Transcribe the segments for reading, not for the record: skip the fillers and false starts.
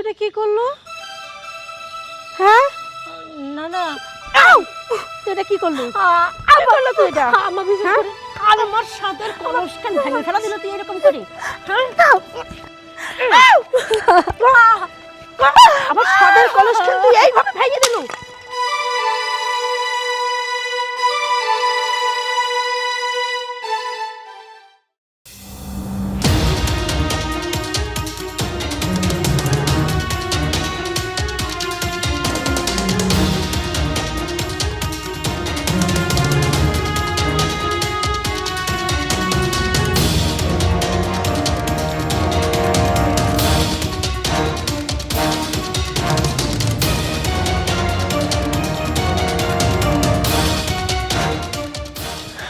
এটা কি করলো? হ্যাঁ না না, তুই এটা কি করলি? কি করলো তুই এটা? আমার বিশেষ করে আমার সাদের কলসখান ভেঙে ফেলা দিল তুই এরকম করে। আমার সাদের কলসখান তুই এইভাবে ভেঙে দিলু?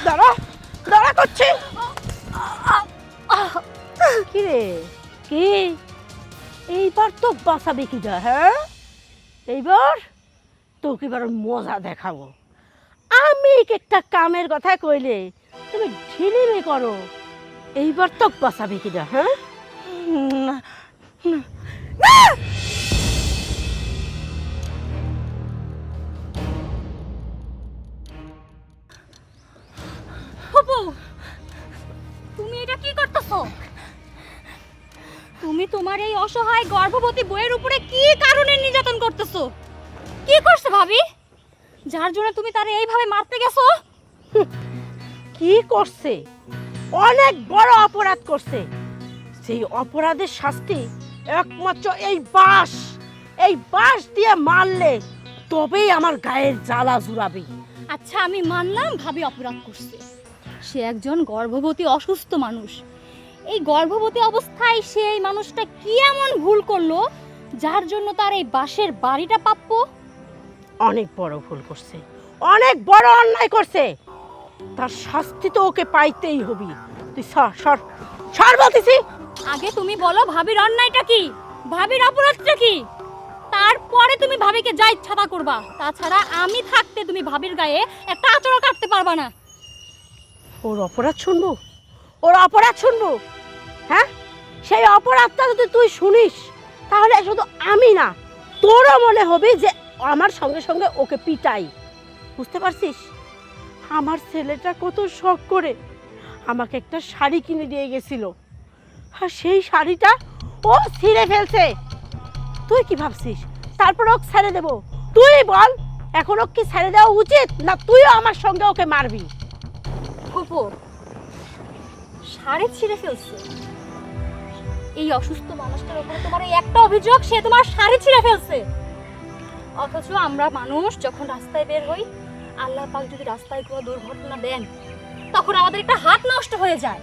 দাঁড়া দাঁড়া করছি। কি রে কি? এইবার তো বাঁচাবে কি যা? হ্যাঁ এইবার তোকে এবার মজা দেখাবো। আমি একটা কামের কথা কইলে তুমি ঢিলিমি করো, এইবার তো বাঁচাবে কি যা? হ্যাঁ না ফুপু, তুমি এটা কি করতেছো? তুমি তোমার এই অসহায় গর্ভবতী বউয়ের উপরে কি কারণে নির্যাতন করতেছো? কি করছো ভাবি, যার জন্য তুমি তারে এইভাবে মারতে গেছো? কি করছে? অনেক বড় অপরাধ করছে। সেই অপরাধের শাস্তি একমাত্র এই বাঁশ দিয়ে মারলে তবেই আমার গায়ের জ্বালা জুড়াবে। আচ্ছা আমি মানলাম ভাবি অপরাধ করছে, সে একজন গর্ভবতী অসুস্থ মানুষ। এই গর্ভবতী অবস্থায় সে এই মানুষটা কি এমন ভুল করলো যার জন্য তার এই বাঁশের বাড়িটা প্রাপ্য? অনেক বড় ভুল করছে, অনেক বড় অন্যায় করছে। তার শাস্তি তো ওকে পাইতেই হবে। তুই সর সর সর বলতেছি। আগে তুমি বলো ভাবির অন্যায়টা কি, ভাবির অপরাধটা কি, তারপরে তুমি ভাবিকে যা ইচ্ছা তা করবা। তাছাড়া আমি থাকতে তুমি ভাবির গায়ে একটা আঁচড়ও কাটতে পারবা না। ওর অপরাধ শুনবো? ওর অপরাধ শুনবো? হ্যাঁ, সেই অপরাধটা যদি তুই শুনিস তাহলে শুধু আমি না, তোরও মনে হবে যে আমার সঙ্গে সঙ্গে ওকে পিটাই। বুঝতে পারছিস? আমার ছেলেটা কত শখ করে আমাকে একটা শাড়ি কিনে দিয়ে গেছিল, আর সেই শাড়িটা ও ছিঁড়ে ফেলছে। তুই কি ভাবছিস তারপর ওকে ছেড়ে দেবো? তুই বল, এখন ওকে কি ছেড়ে দেওয়া উচিত, না তুইও আমার সঙ্গে ওকে মারবি? ফুপু, শাড়ি ছিঁড়ে ফেলছে? এই অসুস্থ মানুষটার উপরে তোমার এই একটা অভিযোগ, সে তোমার শাড়ি ছিঁড়ে ফেলছে? অথচ আমরা মানুষ যখন রাস্তায় বের হই, আল্লাহ পাক যদি রাস্তায় কোনো দুর্ঘটনা দেন, তখন আমাদের একটা হাত নষ্ট হয়ে যায়,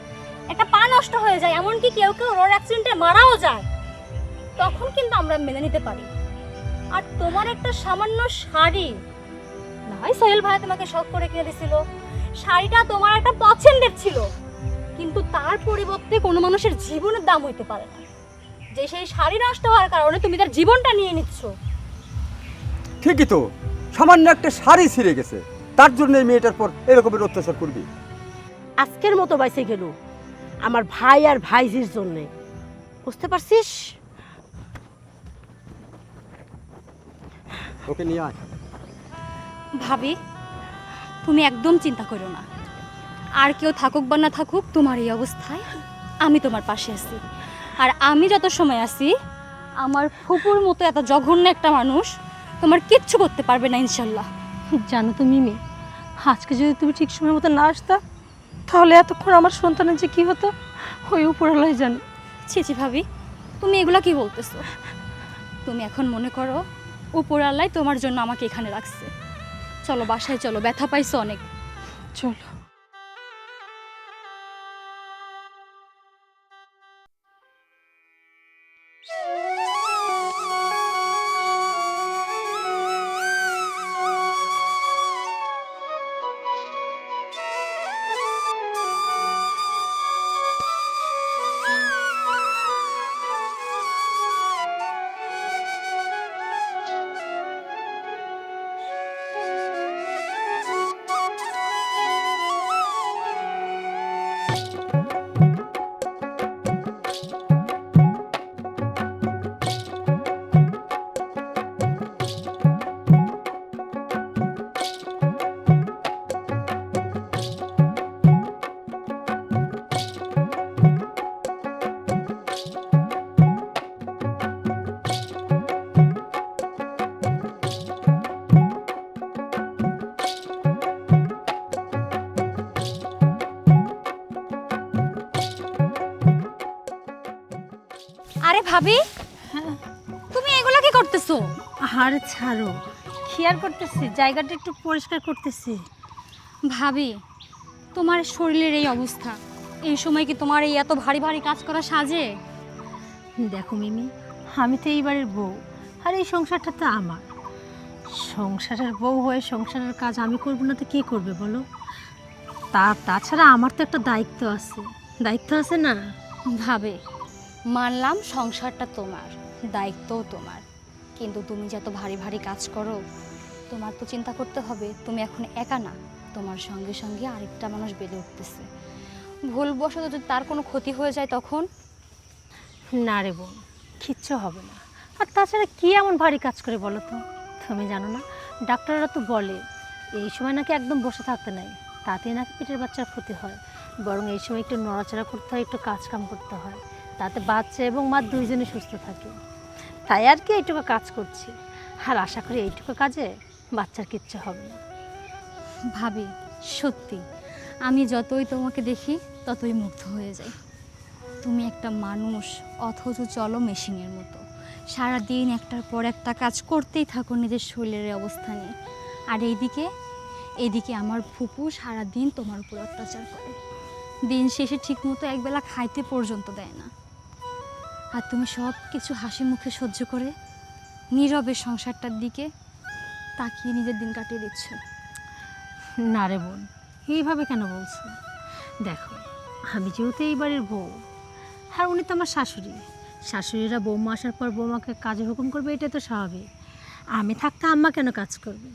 একটা পা নষ্ট হয়ে যায়, এমনকি কেউ কেউ রোড অ্যাক্সিডেন্টে মারাও যায়। তখন কিন্তু আমরা মেনে নিতে পারি। আর তোমার একটা সামান্য শাড়ি, না হয় সোহেল ভাই তোমাকে শখ করে কিনে দিছিল, শাড়িটা তোমার একটা পছন্দের ছিল, কিন্তু তার পরিবর্তে কোনো মানুষের জীবনের দাম হইতে পারে না যে সেই শাড়ি নষ্ট হওয়ার কারণে তুমি তার জীবনটা নিয়ে নিচ্ছ। ঠিকই তো, সামান্য একটা শাড়ি ছিঁড়ে গেছে, তার জন্য এই মেয়েটার পর এরকমের অত্যাচার করবি? আজকের মতো বাইসে গেল আমার ভাই আর ভাইজির জন্যে। বুঝতে পারছিস? ওকে নিয়ে আয়। ভাবি, তুমি একদম চিন্তা করো না। আর কেউ থাকুক বা না থাকুক, তোমার এই অবস্থায় আমি তোমার পাশে আছি। আর আমি যত সময় আছি, আমার ফুপুর মতো এত জঘন্য একটা মানুষ তোমার কিচ্ছু করতে পারবে না ইনশাল্লাহ। জানো তো মিমি, আজকে যদি তুমি ঠিক সময় মতো না আসতা তাহলে এতক্ষণ আমার সন্তানের যে কি হতো ওই উপরওয়ালাই জানো। ছি ছি ভাবি, তুমি এগুলা কি বলতেছো? তুমি এখন মনে করো উপর আল্লাহ তোমার জন্য আমাকে এখানে রাখছে। চলো বাসায় চলো, ব্যথা পাইছো অনেক। চলো। আরে ভাবি, তুমি এগুলা কি করতেছো? আরে ছাড়ো, খেয়াল করতেছি, জায়গাটা একটু পরিষ্কার করতেছি। ভাবি, তোমার শরীরের এই অবস্থা, এই সময় কি তোমার এই এত ভারী ভারী কাজ করা সাজে? দেখো মিমি, আমি তো এইবারের বউ, আর এই সংসারটা তো আমার। সংসারের বউ হয়ে সংসারের কাজ আমি করবো না তো কে করবে বলো? তাছাড়া আমার তো একটা দায়িত্ব আছে না? ভাবে, মানলাম সংসারটা তোমার, দায়িত্বও তোমার, কিন্তু তুমি যত ভারী ভারী কাজ করো, তোমার তো চিন্তা করতে হবে তুমি এখন একা না, তোমার সঙ্গে সঙ্গে আরেকটা মানুষ বেড়ে উঠতেছে। ভুলবশত যদি তার কোনো ক্ষতি হয়ে যায় তখন? না রে বোন, কিচ্ছু হবে না। আর তাছাড়া কি এমন ভারী কাজ করে বলো তো? তুমি জানো না, ডাক্তাররা তো বলে এই সময় নাকি একদম বসে থাকতে নাই, তাতে নাকি পেটের বাচ্চার ক্ষতি হয়। বরং এই সময় একটু নড়াচড়া করতে হয়, একটু কাজ কাম করতে হয়, তাতে বাচ্চা এবং মা দুইজনে সুস্থ থাকে। তাই আর কি এইটুকু কাজ করছি, আর আশা করি এইটুকু কাজে বাচ্চার কিচ্ছু হবে না। ভাবি, সত্যি আমি যতই তোমাকে দেখি ততই মুগ্ধ হয়ে যাই। তুমি একটা মানুষ, অথচ চলো মেশিনের মতো, সারাদিন একটার পর একটা কাজ করতেই থাকো নিজের শরীরের অবস্থা নিয়ে। আর এইদিকে আমার ফুপু সারাদিন তোমার উপর অত্যাচার করে, দিন শেষে ঠিকমতো একবেলা খাইতে পর্যন্ত দেয় না। আর তুমি সব কিছু হাসি মুখে সহ্য করে নীরবে সংসারটার দিকে তাকিয়ে নিজের দিন কাটিয়ে দিচ্ছ। না রে বোন, এইভাবে কেন বলছো? দেখো, আমি যেহেতু এই বাড়ির বউ, আর উনি তো আমার শাশুড়িরা বৌমা আসার পর বৌমাকে কাজের হুকুম করবে, এটা তো স্বাভাবিক। আমি থাকতে আম্মা কেন কাজ করবে?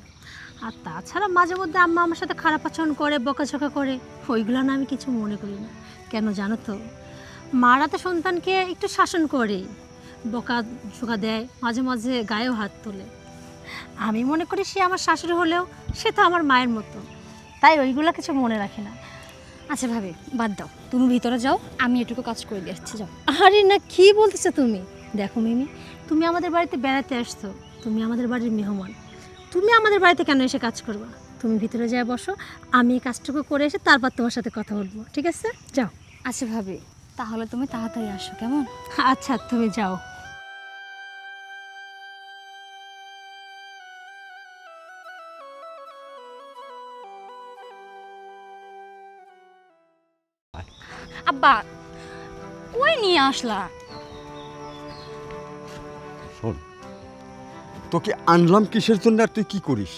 আর তাছাড়া মাঝে মধ্যে আম্মা আমার সাথে খারাপ আচরণ করে, বকাঝকা করে, ওইগুলো না আমি কিছু মনে করি না। কেন জানো তো, মারা তো সন্তানকে একটু শাসন করে, বকাঝকা দেয়, মাঝে মাঝে গায়েও হাত তোলে। আমি মনে করি সে আমার শাশুড়ি হলেও সে তো আমার মায়ের মতো, তাই ওইগুলো কিছু মনে রাখি না। আচ্ছা ভাবি, বাদ দাও, তুমি ভিতরে যাও, আমি এটুকু কাজ করে দিয়ে আসছি, যাও। আরে না, কি বলতেছো তুমি? দেখো মিমি, তুমি আমাদের বাড়িতে বেড়াতে আসছো, তুমি আমাদের বাড়ির মেহমান, তুমি আমাদের বাড়িতে কেন এসে কাজ করবা? তুমি ভিতরে যাই বসো, আমি এই কাজটুকু করে এসে তারপর তোমার সাথে কথা বলবো, ঠিক আছে? যাও। আচ্ছা ভাবি, তাহলে তুমি তাড়াতাড়ি আসো, কেমন? আচ্ছা, তুমি যাও। আব্বা, কই নিয়ে আসলা? শোন, তোকে আনলাম কিসের জন্য আর তুই কি করিস?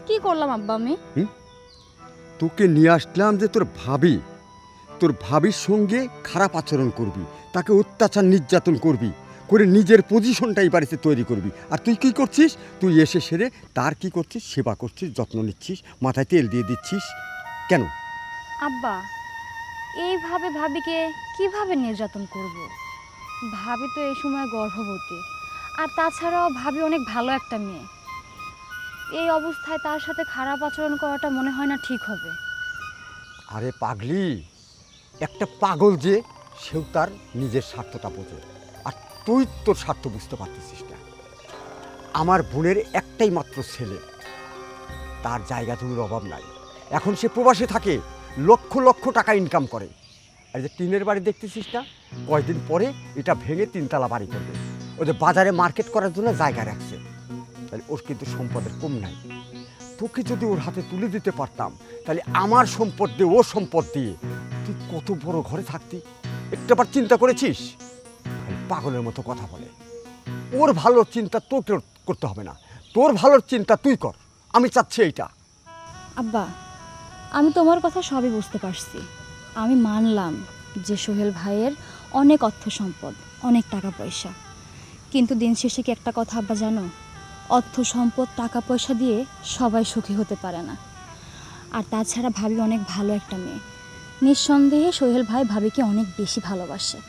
কি করলাম আব্বা আমি? তোকে নিয়ে আসলাম যে তোর ভাবির সঙ্গে খারাপ আচরণ করবি, তাকে অত্যাচার নির্যাতন করবি, করে নিজের পজিশনটাই বাড়িতে তৈরি করবি। আর তুই কি করছিস? তুই এসে সেরে তার কি করছিস? সেবা করছিস, যত্ন নিচ্ছিস, মাথায় তেল দিয়ে দিচ্ছিস। কেন? আব্বা, এইভাবে ভাবিকে কিভাবে নির্যাতন করব? ভাবি তো এই সময় গর্ভবতী, আর তাছাড়াও ভাবি অনেক ভালো একটা মেয়ে। এই অবস্থায় তার সাথে খারাপ আচরণ করাটা মনে হয় না ঠিক হবে। আরে পাগলি, একটা পাগল যে, সেও তার নিজের স্বার্থটা বোঝে, আর তুই তোর স্বার্থ বুঝতে পারতেছিস না। আমার বোনের একটাই মাত্র ছেলে, তার জায়গা জমির অভাব নাই, এখন সে প্রবাসে থাকে, লক্ষ লক্ষ টাকা ইনকাম করে। আর যে টিনের বাড়ি দেখতেছিস না, কয়েকদিন পরে এটা ভেঙে 3 তলা বাড়ি করবে। ওদের বাজারে মার্কেট করার জন্য জায়গা রাখছে, তাহলে ওর কিন্তু সম্পদের কম নাই। তোকে যদি ওর হাতে তুলে দিতে পারতাম, তাহলে আমার সম্পদ দিয়ে ওর সম্পদ দিয়ে তুই কত বড় ঘরে থাকতি। একটাবার চিন্তা করেছিস? পাগলের মতো কথা বলে। ওর ভালোর চিন্তা তোকে করতে হবে না, তোর ভালোর চিন্তা তুই কর, আমি চাচ্ছি এইটা। আব্বা, আমি তোমার কথা সবই বুঝতে পারছি। আমি মানলাম যে সোহেল ভাইয়ের অনেক অর্থ সম্পদ, অনেক টাকা পয়সা, কিন্তু দিন শেষে কি একটা কথা আব্বা জানো, অর্থ সম্পদ টাকা পয়সা দিয়ে সবাই সুখী হতে পারে না। আর তাছাড়া ভাবি অনেক ভালো একটা মেয়ে, নিঃসন্দেহে সোহেল ভাই ভাবিকে অনেক বেশি ভালোবাসে।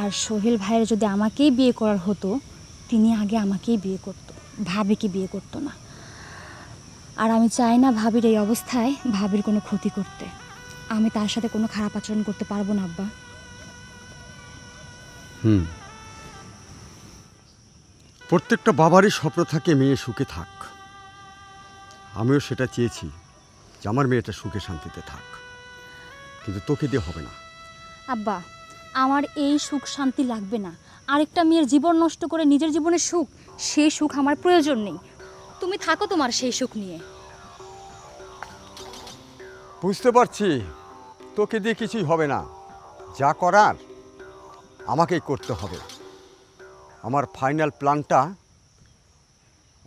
আর সোহেল ভাইয়ের যদি আমাকেই বিয়ে করার হতো, তিনি আগে আমাকেই বিয়ে করতো, ভাবিকে বিয়ে করতো না। আর আমি চাই না ভাবির এই অবস্থায় ভাবির কোনো ক্ষতি করতে। আমি তার সাথে কোনো খারাপ আচরণ করতে পারবো না আব্বা। প্রত্যেকটা বাবারই স্বপ্ন থাকে মেয়ে সুখে থাক। আমিও সেটা চেয়েছি যে আমার মেয়েটা সুখে শান্তিতে থাক, কিন্তু তোকে দিয়ে হবে না। আব্বা, আমার এই সুখ শান্তি লাগবে না। আরেকটা মেয়ের জীবন নষ্ট করে নিজের জীবনের সুখ, সেই সুখ আমার প্রয়োজন নেই। তুমি থাকো তোমার সেই সুখ নিয়ে। বুঝতে পারছি তোকে দিয়ে কিছুই হবে না, যা করার আমাকেই করতে হবে। আমার ফাইনাল প্ল্যানটা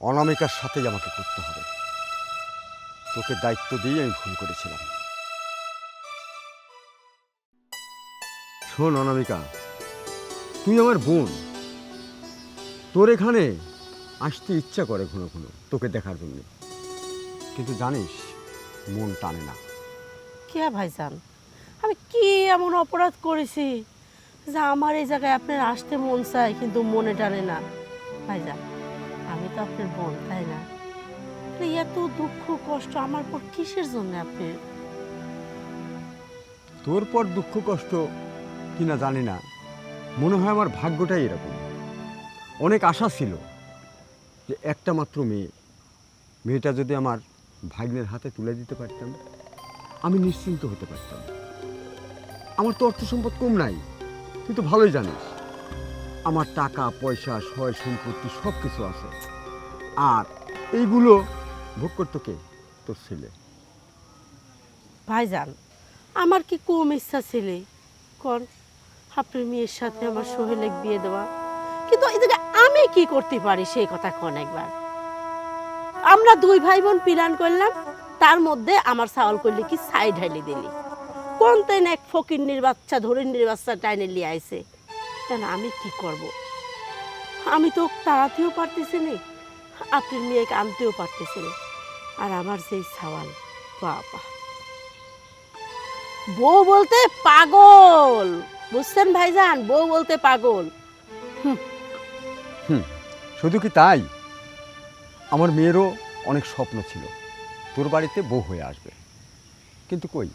অনামিকার সাথেই আমাকে করতে হবে। তোকে দায়িত্ব দিয়ে আমি ভুল করেছিলাম। শোন অনামিকা, তুই আমার বোন, তোর এখানে আসতে ইচ্ছা করে ঘন ঘন তোকে দেখার জন্য, কিন্তু জানিস মন টানে না। কে ভাইজান, আমি কি এমন অপরাধ করেছি যে আমার এই জায়গায় আপনার আসতে মন চায় কিন্তু মনে টানে না? ভাইজান, আমি তো আপনার বোন, তাই না? এত দুঃখ কষ্ট আমার পর কিসের জন্য আপনি? তোর পর দুঃখ কষ্ট কিনা জানি না, মনে হয় আমার ভাগ্যটাই এরকম। অনেক আশা ছিল যে একটা মাত্র মেয়েটা যদি আমার ভাগ্নের হাতে তুলে দিতে পারতাম, আমি নিশ্চিন্ত হতে পারতাম। আমার তো অর্থ সম্পদ কম নাই, তুই তো ভালোই জানিস। আমার টাকা পয়সা সয় সম্পত্তি সব কিছু আছে, আর এইগুলো ভোগ করতো কে? তোর ছেলে। ভাইজান, আমার কি কম ইচ্ছা ছিলে কোন আপনার মেয়ের সাথে আমার সোহেলের বিয়ে দেওয়া? কিন্তু এই জায়গায় আমি কি করতে পারি সেই কথা কোন একবার? আমরা দুই ভাই বোন প্ল্যান করলাম, তার মধ্যে আমার সাওয়াল করলে কি সাইড হাইলি দিলি কোন তেন এক ফকিন্নির বাচ্চা ধরিন্নির বাচ্চা টাইনে নিয়ে আইছে। কেন আমি কি করব? আমি তো তাড়াতেও পারতেছি না, আপনার মেয়েকে আনতেও পারতেছি না। আর আমার যেই সাওয়াল, বাবা, বউ বলতে পাগল, বুঝছেন ভাইজান? বউ বলতে পাগল। শুধু কি তাই, আমার মেয়েরও অনেক স্বপ্ন ছিল তোর বাড়িতে বউ হয়ে আসবে, কিন্তু কই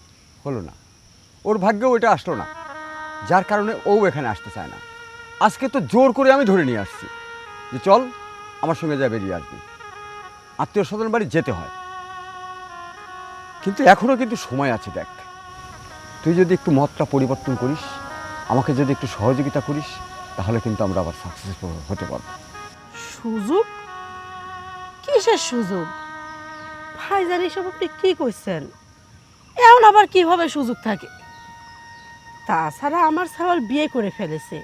হলো না। ওর ভাগ্যেও এটা আসলো না, যার কারণে ও এখানে আসতে চায় না। আজকে তো জোর করে আমি ধরে নিয়ে আসছি যে চল আমার সঙ্গে যা বেরিয়ে আসবি, আত্মীয় স্বজন বাড়ি যেতে হয়। কিন্তু এখনও কিন্তু সময় আছে। দেখ, তুই যদি একটু মতটা পরিবর্তন করিস, আমাকে যদি একটু সহযোগিতা করিস, তাহলে কিন্তু আমরা আবার সাকসেসফুল হতে পারবো। সুযোগ? কিসের সুযোগ ভাইজান? এসব আপনি কি কইছেন? এমন আবার কিভাবে সুযোগ থাকে? তাছাড়া আমার সাওয়াল বিয়ে করে ফেলেছে,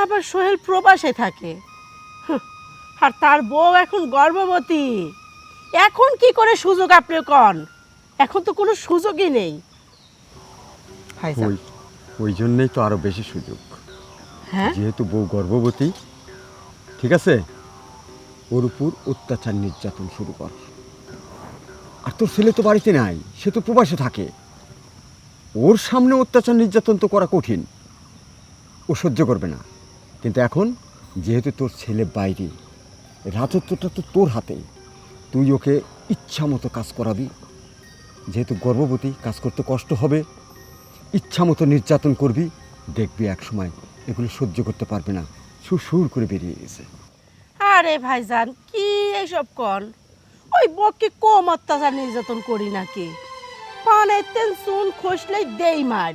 আবার সোহেল প্রবাসে থাকে, আর তার বউ এখন গর্ভবতী। এখন কি করে সুযোগ আপনি কন? এখন তো কোনো সুযোগই নেই ভাইজান। ওই জন্যই তো আরো বেশি সুযোগ। হ্যাঁ, যেহেতু বউ গর্ভবতী, ঠিক আছে, ওর উপর অত্যাচার নির্যাতন শুরু কর। আর তোর ছেলে তো বাড়িতে নাই, সে তো প্রবাসে থাকে, ওর সামনে অত্যাচার নির্যাতন তো করা কঠিন, ও সহ্য করবে না। কিন্তু এখন যেহেতু তোর ছেলে বাইরে, রাজত্বটা তো তোর হাতে, তুই ওকে ইচ্ছা মতো কাজ করাবি। যেহেতু গর্ভবতী, কাজ করতে কষ্ট হবে, ইচ্ছা মতো নির্যাতন করবি, দেখবি এক সময় এগুলো সহ্য করতে পারবে না, সুর করে বেরিয়ে গেছে। আরে ভাইজান, কি এইসব কন? ওই বককে কম অত্যাচার নির্যাতন করি নাকি? পানে তেল চুন খসলেই দেই মার।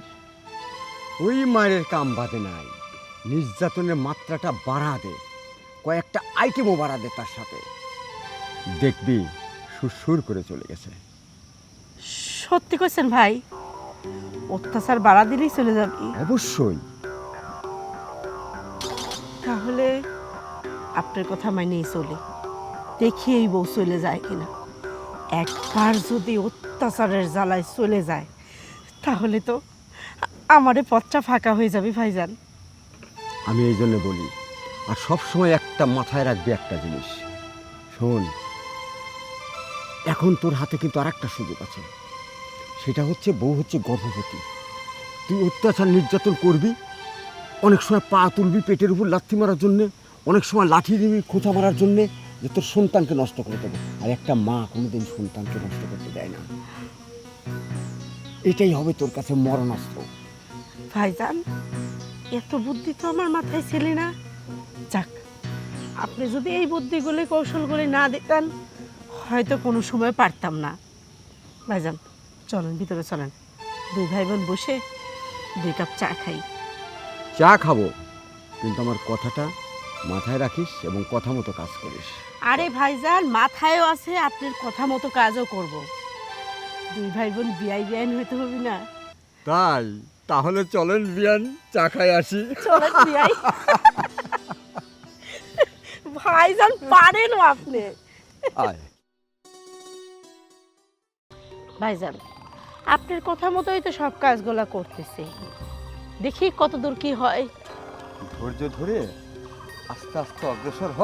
ওই মায়ের কাম বাদে নাই, নির্যাতনের মাত্রাটা বাড়া দে, কয়েকটা আইটেমও বাড়া দে তার সাথে, দেখবি সুর করে চলে গেছে। সত্যি কইছেন ভাই? অত্যাচার বাড়া দিলেই চলে যাবি? অবশ্যই। তাহলে আপনার কথা মানেই চলে, দেখি এই বউ চলে যায় কিনা। একবার যদি অত্যাচারের জ্বালায় চলে যায়, তাহলে তো আমারে পথটা ফাঁকা হয়ে যাবে ভাইজান। আমি এই জন্য বলি, আর সব সময় একটা মাথায় রাখবি একটা জিনিস, শোন, এখন তোর হাতে কিন্তু আর একটা সুযোগ আছে, সেটা হচ্ছে বউ হচ্ছে গর্ভবতী। তুই অত্যাচার নির্যাতন করবি, অনেক সময় পা তুলবি পেটের উপর লাথি মারার জন্যে, অনেক সময় লাঠি দিবি খোঁচা মারার জন্যে, যে তোর সন্তানকে নষ্ট করে দেবে। আর একটা মা কোনোদিন সন্তানকে নষ্ট করতে দেয় না। এটাই হবে তোর কাছে মরণাস্ত্র। ভাইজান, এত বুদ্ধি তো আমার মাথায় ছিল না। যাক, আপনি যদি এই বুদ্ধিগুলি কৌশলগুলি না দিতেন, হয়তো কোনো সময় পারতাম না। ভাইজান, চলেন ভিতরে চলেন, দুই ভাই বোন বসে 2 কাপ চা খাই। চা খাবো, কিন্তু আমার কথাটা মাথায় রাখিস এবং কথা মতো কাজ করিস। আরে ভাইজান, মাথায়ও আছে, আপনার কথা মতো কাজও করব। দুই ভাই বোন বিয়াই বিয়াইন হইতে হবে না? তাই তাহলে চলেন বিয়ান, চা খাই আসি। চলেন বিয়াই। ভাইজান পারেনও আপনি। আয়। ভাইজান, আপনার কথা মতোই তো সব কাজগুলা করতেছে, দেখি কতদূর কি হয়। ধৈর্য ধরে আস্তে আস্তে অগ্রসর হ,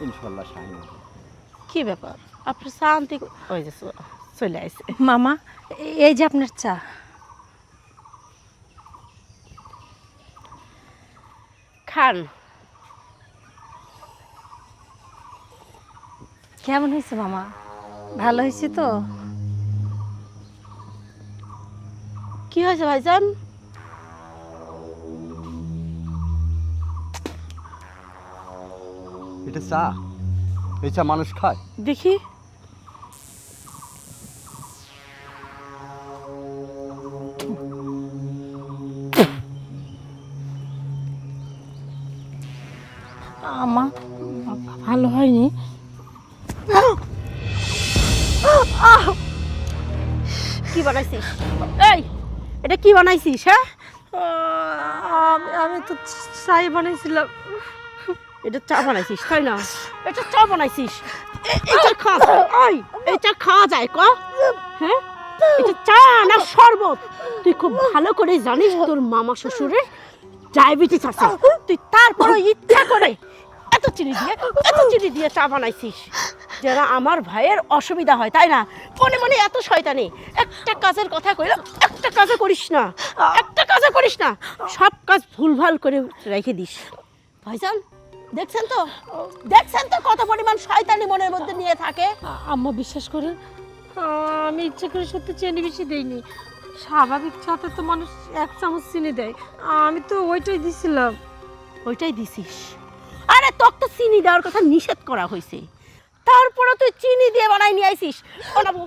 ইনশাল্লাহ সাইন হবে। কি ব্যাপার, আপনার শান্তি ওই যে চলে আসে। মামা, এই যে আপনার চা। খান। কেমন হয়েছে মামা? ভালো হয়েছে তো? কি হয়েছে ভাইজান? এটা চা, এই চা মানুষ খায়? দেখি। আমা, ভালো হয়নি। কি বানাইছিস? এই, এটা কি বানাইছিস? হ্যাঁ, আমি তো চাই বানাইছিলাম। এটা চা বানাইছিস তাই না? এটা চা বানাইছিস? এটা খাওয়া যায়? ওই, এটা খাওয়া যায় ক? হ্যাঁ, এটা চা না শরবত? তুই খুব ভালো করে জানিস তোর মামা শ্বশুরের ডায়াবেটিস আছে, তুই তারপরে ইচ্ছা করে এত চিনি দিয়ে চা বানাইছিস যারা আমার ভাইয়ের অসুবিধা হয়, তাই না? মনে মনে এত শয়তানি। একটা কাজের কথা কইলাম, একটা কাজও করিস না, একটা কাজও করিস না, সব কাজ ভুলভাল করে রেখে দিস। ভাইজান, দেখছেন তো কত পরিমাণ শয়তানি মনের মধ্যে নিয়ে থাকে। আম্মা বিশ্বাস করেন, আমি ইচ্ছে করে সত্যি চিনি বেশি দেইনি। স্বাভাবিক চাতে তো মানুষ 1 চামচ চিনি দেয়, আমি তো ওইটাই দিছিলাম। ওইটাই দিছিস? আরে তোকে তো চিনি দেওয়ার কথা নিষেধ করা হয়েছে, তারপরে তুই চিনি দিয়ে বানাই নিয়ে আইছিস। বানাবো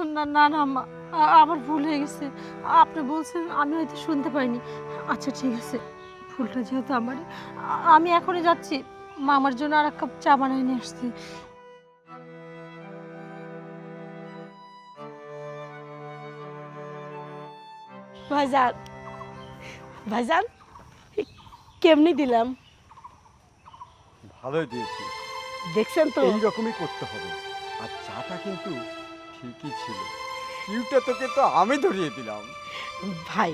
না না না আম্মা, আমার ভুল হয়ে গেছে। আপনি বলছেন, আমি হয়তো শুনতে পাইনি। আচ্ছা ঠিক আছে, ভুলটা যেহেতু আমারই, আমি এখনই যাচ্ছি মামার জন্য আর 1 কাপ চা বানাই নিয়ে আসছি। ভাইজান কেমনি দিলাম? ভালোই দিয়েছি। দেখছেন তো, এইরকমই করতে হবে। আর চাটা কিন্তু ঠিকই ছিল, কিউটা তোকে তো আমি ধরিয়ে দিলাম। ভাই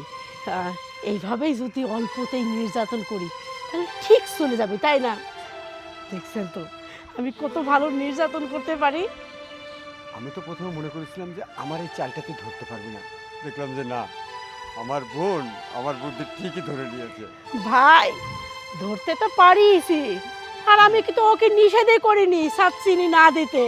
এইভাবেই যদি অল্পতেই নির্যাতন করি তাহলে ঠিক চলে যাবে, তাই না? দেখছেন তো আমি কত ভালো নির্যাতন করতে পারি। আমি তো প্রথমে মনে করেছিলাম যে আমার এই চালটা তুই ধরতে পারবি না, দেখলাম যে না, আমার বোন আমার বুদ্ধি ঠিকই ধরে নিয়েছে। ভাই ধরতে তো পারিছি, আর আমি কিন্তু ওকে নিষেধই করিনি সাত চিনি না দিতে।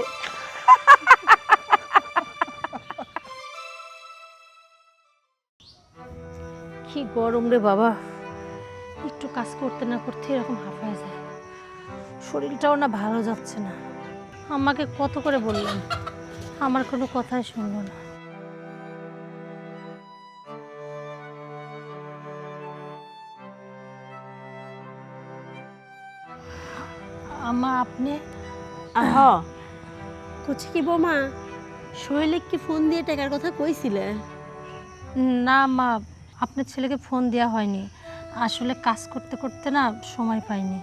কি গরম রে বাবা, একটু কাজ করতে না করতে এরকম হাঁপায় যায়। শরীরটাও না ভালো যাচ্ছে না। আমাকে কত করে বললাম, আমার কোনো কথাই শুনলো না। আম্মা আপনি? কচি কি বৌমা, শৈলে কি ফোন দিয়ে টাকার কথা কইছিলে? না মা, আপনার ছেলেকে ফোন দেওয়া হয়নি, আসলে কাজ করতে করতে না সময় পাইনি।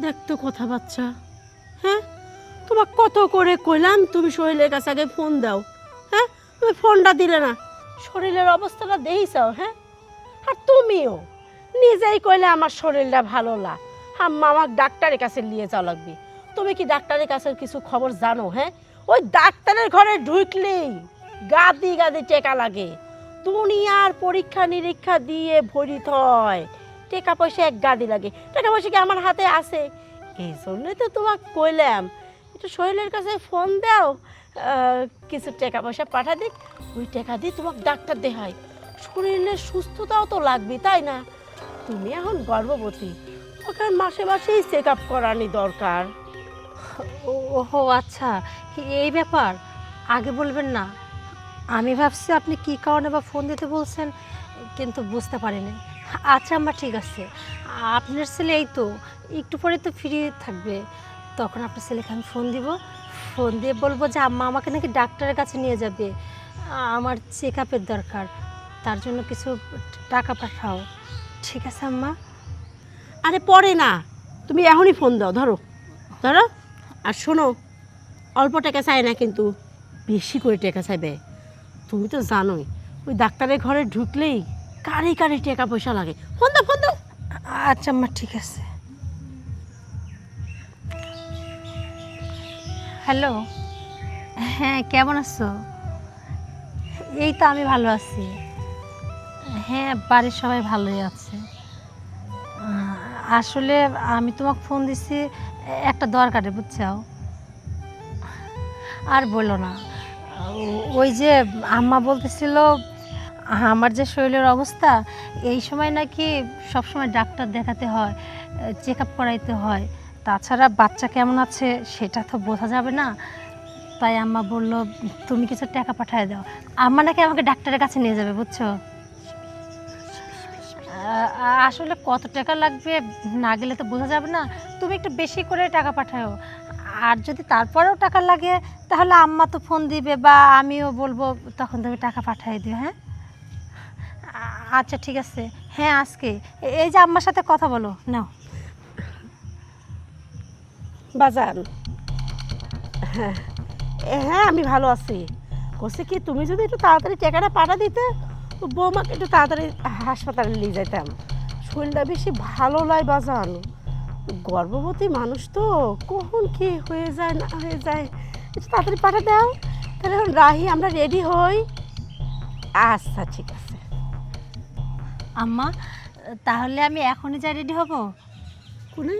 দেখতো কথা বাচ্চা, হ্যাঁ তোমার কত করে কইলাম তুমি শরীরের কাছে আগে ফোন দাও, হ্যাঁ তুমি ফোনটা দিলে না। শরীরের অবস্থাটা দেখিছাও, হ্যাঁ? আর তুমিও নিজেই কইলে আমার শরীরটা ভালো না, আমার ডাক্তারের কাছে নিয়ে যাওয়া লাগবে। তুমি কি ডাক্তারের কাছে কিছু খবর জানো? হ্যাঁ, ওই ডাক্তারের ঘরে ঢুকলেই গাদি টেকা লাগে, দুনিয়ার পরীক্ষা নিরীক্ষা দিয়ে ভরিত হয়, টাকা পয়সা এক গাদি লাগে। টাকা পয়সা কি আমার হাতে আছে? এই জন্যই তো তোমাকে কইলাম একটু সোহেলের কাছে ফোন দাও, কিছু টাকা পয়সা পাঠা দিক, ওই টাকা দিয়ে তোমাকে ডাক্তার দেখাই। শরীরের সুস্থতাও তো লাগবে, তাই না? তুমি এখন গর্ভবতী, ওকে মাসে মাসেই চেক আপ করানি দরকার। ওহো আচ্ছা, এই ব্যাপার। আগে বলবেন না, আমি ভাবছি আপনি কি কারণে বা ফোন দিতে বলছেন, কিন্তু বুঝতে পারিনি। আচ্ছা আম্মা, ঠিক আছে। আপনার ছেলে এই তো একটু পরে তো ফ্রি থাকবে, তখন আপনার ছেলেকে আমি ফোন দিব। ফোন দিয়ে বলবো যে আম্মা আমাকে নাকি ডাক্তারের কাছে নিয়ে যাবে, আমার চেক আপের দরকার, তার জন্য কিছু টাকা পাঠাও। ঠিক আছে আম্মা? আরে পরে না, তুমি এখনই ফোন দাও, ধরো ধরো। আর শোনো, অল্প টাকা চাই না কিন্তু বেশি করে টাকা চাইবে। তুমি তো জানোই ওই ডাক্তারের ঘরে ঢুকলেই কারে কারে টাকা পয়সা লাগে। ফোন দাও, ফোন দাও। আচ্ছা আম্মা, ঠিক আছে। হ্যালো, হ্যাঁ কেমন আছো? এই তো আমি ভালো আছি। হ্যাঁ, বাড়ির সবাই ভালোই আছে। আসলে আমি তোমাকে ফোন দিছি একটা দরকারে, বুঝছো? আর বলো না, ওই যে আম্মা বলতেছিল আমার যে শরীরের অবস্থা, এই সময় নাকি সবসময় ডাক্তার দেখাতে হয়, চেক আপ করাইতে হয়, তাছাড়া বাচ্চা কেমন আছে সেটা তো বোঝা যাবে না। তাই আম্মা বলল তুমি কিছু টাকা পাঠিয়ে দাও। আম্মা নাকি আমাকে ডাক্তারের কাছে নিয়ে যাবে, বুঝছো? আসলে কত টাকা লাগবে না গেলে তো বোঝা যাবে না, তুমি একটু বেশি করে টাকা পাঠাও। আর যদি তারপরেও টাকা লাগে তাহলে আম্মা তো ফোন দিবে বা আমিও বলবো, তখন তুমি টাকা পাঠিয়ে দিও। হ্যাঁ আচ্ছা ঠিক আছে। হ্যাঁ আজকে এই যে আম্মার সাথে কথা বলো নাও। বাজান, হ্যাঁ হ্যাঁ আমি ভালো আছি। বলছি কি, তুমি যদি একটু তাড়াতাড়ি টাকাটা পাঠা দিতে, তো বৌমাকে একটু তাড়াতাড়ি হাসপাতালে নিয়ে যেতাম। শরীরটা বেশি ভালো নয় বাজান, গর্ভবতী মানুষ তো কখন কি হয়ে যায় না হয়ে যায়। একটু তাড়াতাড়ি পাঠা দাও, তাহলে এখন রাহি আমরা রেডি হই। আচ্ছা ঠিক আছে। আম্মা, তাহলে আমি এখনই যাই রেডি হব? কোনে?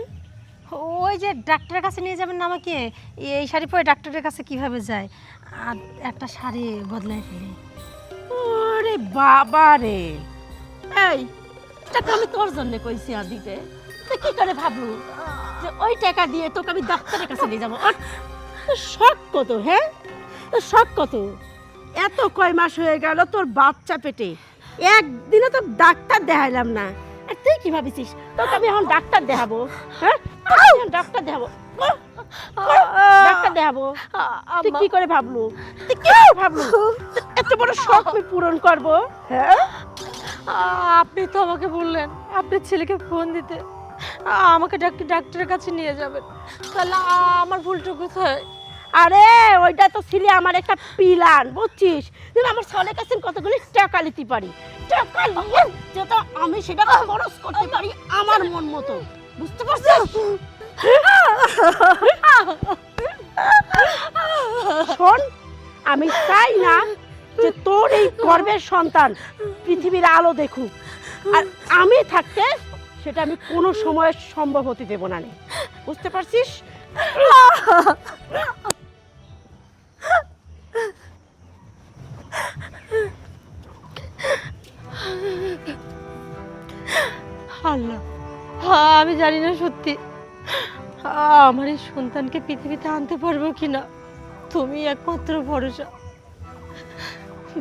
ওই যে ডাক্তারের কাছে নিয়ে যাবেন না আমাকে, এই শাড়ি পরে ডাক্তারের কাছে কিভাবে যায়? আর একটা শাড়ি বদলাই ফেলি। ওরে বাবা রে, এই টাকা আমি তোর জন্য কইছি আর দিতে, তুই কি করে ভাবলু যে ওই টাকা দিয়ে তোকে আমি ডাক্তারের কাছে নিয়ে যাবো? আর তোর শখ কত? হ্যাঁ, তোর শখ কত? এত কয় মাস হয়ে গেল তোর বাচ্চা পেটে, একদিনও তো ডাক্তার দেখাইলাম না। আর তুই কি ভাবিছিস তোকে আমি এখন ডাক্তার দেখাবো? হ্যাঁ, তোকে আমি এখন ডাক্তার দেখাবো, ডাক্তার দেখাবো? তুই কি করে ভাবলু? তুই কি করে ভাবলু এত বড় শখ আমি পূরণ করবো? হ্যাঁ, আপনি তো আমাকে বললেন আপনার ছেলেকে ফোন দিতে, আমাকে ডাক্তারের কাছে নিয়ে যাবেন, তাহলে আমার ভুলটা কোথায়? আরে ওইটা তো ছিলে আমার একটা পিলান, বুঝছিস? যেন আমার ছেলের কাছে কতগুলি টাকা নিতে পারি, টাকা নিয়ে যাতে আমি সেটা খরচ করতে পারি আমার মন মতো, বুঝতে পারছিস? শোন, আমি চাই না যে তোর এই গর্ভের সন্তান পৃথিবীর আলো দেখুক, আর আমি থাকতে সেটা আমি কোনো সময় সম্ভব হতে দেব না, বুঝতে পারছিস? আল্লাহ, আমি জানি না সত্যি আমার এই সন্তানকে পৃথিবীতে আনতে পারবো কিনা, তুমি একমাত্র ভরসা।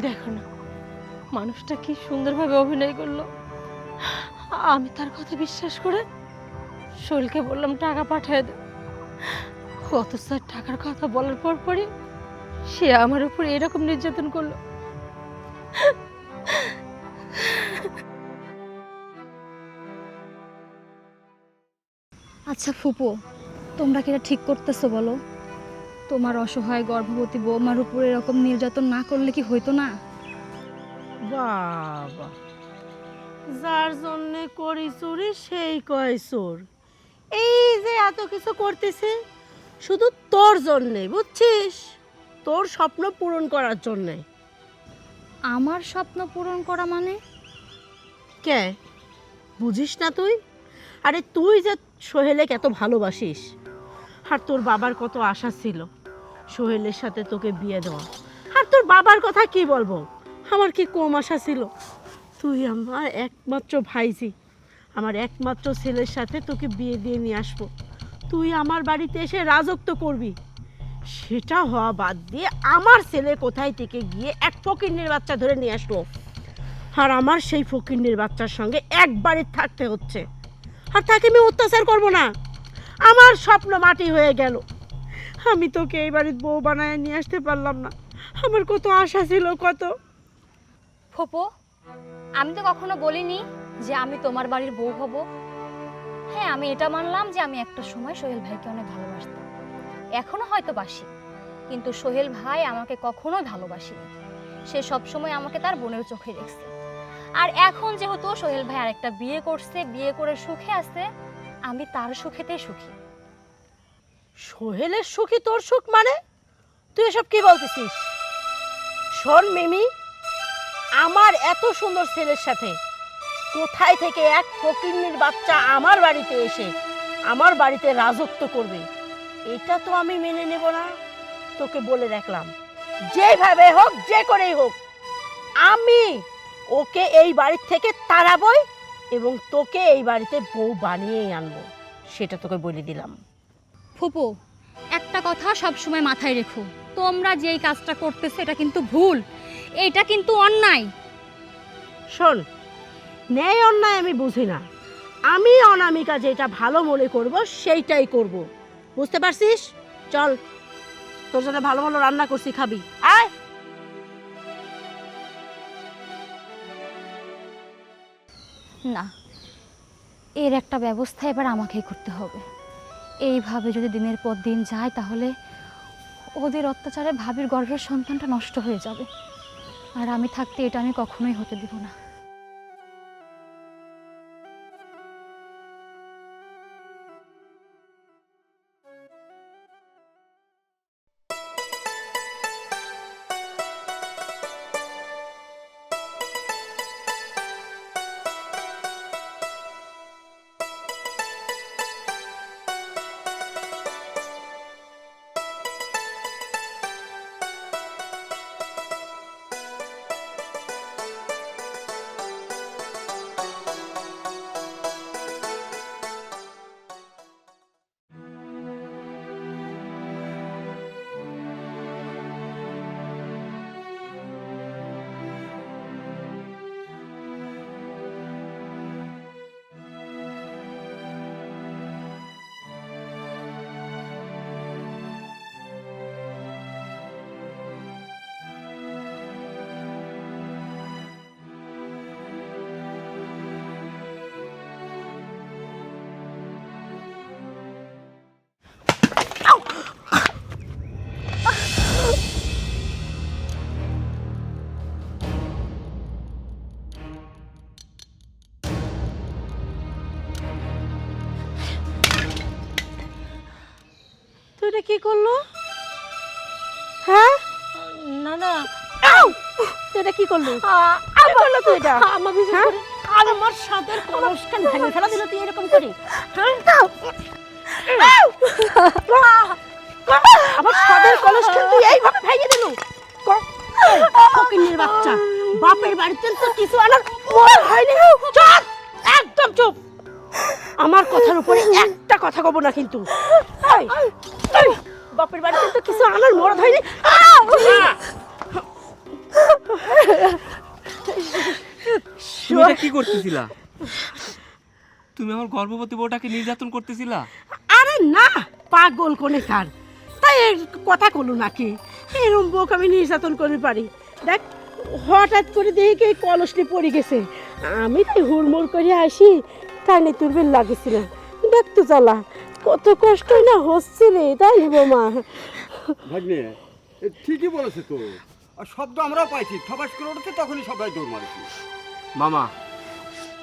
দেখো না মানুষটা কি সুন্দরভাবে অভিনয় করলো। আমি তার কথা বিশ্বাস করে শৈলকে বললাম টাকা পাঠিয়ে দে, অথচ টাকার কথা বলার পরই সে আমার উপর এরকম নির্যাতন করলো। আচ্ছা ফুপু, তোমরা কি এটা ঠিক করতেছো বলো? তোমার অসহায় গর্ভবতী বৌমার উপরে এরকম নির্যাতন না করলে কি হইতো না? বাবা, যার জন্য করি চুরি সেই কয় চোর। এই যে এত কিছু করতেছে শুধু তোর জন্যে, বুঝছিস? তোর স্বপ্ন পূরণ করার জন্যে। আমার স্বপ্ন পূরণ করা মানে? কে বুঝিস না তুই? আরে তুই যে সোহেলকে এত ভালোবাসিস, আর তোর বাবার কত আশা ছিল সোহেলের সাথে তোকে বিয়ে দেওয়া, আর তোর বাবার কথা কি বলবো, আমার কি কম আশা ছিল? তুই আমার একমাত্র ভাইজি, আমার একমাত্র ছেলের সাথে তোকে বিয়ে দিয়ে নিয়ে আসবো, তুই আমার বাড়িতে এসে রাজত্ব করবি। সেটা হওয়া বাদ দিয়ে আমার ছেলে কোথায় থেকে গিয়ে এক ফকিন্নির বাচ্চা ধরে নিয়ে আসলো। আর আমার সেই ফকিন্নির বাচ্চার সঙ্গে একবারই থাকতে হচ্ছে। আর তাকে আমি অত্যাচার করব না। আমার স্বপ্ন মাটি হয়ে গেল। আমি তোকে এই বাড়ির বউ বানায় নিয়ে আসতে পারলাম না। আমার কত আশা ছিল, কত। ফুপু, আমি তো কখনো বলিনি যে আমি তোমার বাড়ির বউ হব। হ্যাঁ, আমি এটা মানলাম যে আমি একটা সময় সোহেল ভাইকে অনেক ভালোবাসতাম, এখনো হয়তো বাসি, কিন্তু সোহেল ভাই আমাকে কখনোই ভালোবাসেনি। সে সবসময় আমাকে তার বোনের চোখে দেখছে। আর এখন যেহেতু সোহেল ভাই আরেকটা বিয়ে করছে, বিয়ে করে সুখে আছে, আমি তার সুখেতেই সুখী। সোহেলের সুখী তোর সুখ মানে? তুই এসব কি বলতেছিস? শোন মিমি, আমার এত সুন্দর ছেলের সাথে কোথায় থেকে এক ফকিন্নির বাচ্চা আমার বাড়িতে এসে আমার বাড়িতে রাজত্ব করবে, এটা তো আমি মেনে নেব না। তোকে বলে রাখলাম, যেভাবে হোক, যে করেই হোক, আমি ওকে এই বাড়ির থেকে তাড়াবই এবং তোকে এই বাড়িতে বউ বানিয়েই আনবো, সেটা তোকে বলে দিলাম। ফুপু, একটা কথা সব সময় মাথায় রেখো, তোমরা যেই কাজটা করতেছো এটা কিন্তু ভুল, এটা কিন্তু অন্যায়। শোন, ন্যায় অন্যায় আমি বুঝি না। আমি অনামিকা যেটা ভালো মনে করব সেইটাই করব, বুঝতে পারছিস? চল, তোর জন্য ভালো ভালো রান্না করছি, খাবি, আয়। না, এর একটা ব্যবস্থা এবার আমাকেই করতে হবে। এইভাবে যদি দিনের পর দিন যায় তাহলে ওদের অত্যাচারে ভাবির গর্ভের সন্তানটা নষ্ট হয়ে যাবে, আর আমি থাকতে এটা আমি কখনোই হতে দিব না। তুই এটা কি করলো? হ্যাঁ, না না, তুই এটা কি করলো? কি করলো তুই এটা? আমার বিশেষ হ্যাঁ? করে আমার সাদের কলসটা ভেঙে ফেলা দিল তুই এরকম করে। আমার সাদের কলসটা তুই এইভাবে ভেঙে দিলু? ফকিন্নির বাচ্চা, বাপের বাড়িতে তো কিছু আনার মনে হয়নি। চুপ, একদম চুপ। আমার কথার উপরে একটা কথা কব না কিন্তু। এই, এই, বাপের বাড়িতে তো কিছু আনার মরদ হয়নি। তুমি এটা কি করতেছিলা? তুমি আমার গর্ভবতী বউটাকে নির্যাতন করতেছিলা? আরে না, পাগল কোনে কার, তাই এর কথা কলু নাকি? এরম বোক আমি নির্যাতন করে পারি? দেখ, হঠাৎ করে দেখি এই কলসটি পড়ে গেছে, আমি তাই হুড়মুড় করে আসি, তাই নিয়ে তুলবেন লাগেছিল। দেখ তো জ্বালা, কত কষ্টই না হচ্ছে রে, তাই না বৌমা? ভাগ্নে, ঠিকই বলেছে তো। আর শব্দ আমরাও পাইছি, ঠবাস করে উঠেছে, তখনই সবাই দৌড় মারছি। মামা,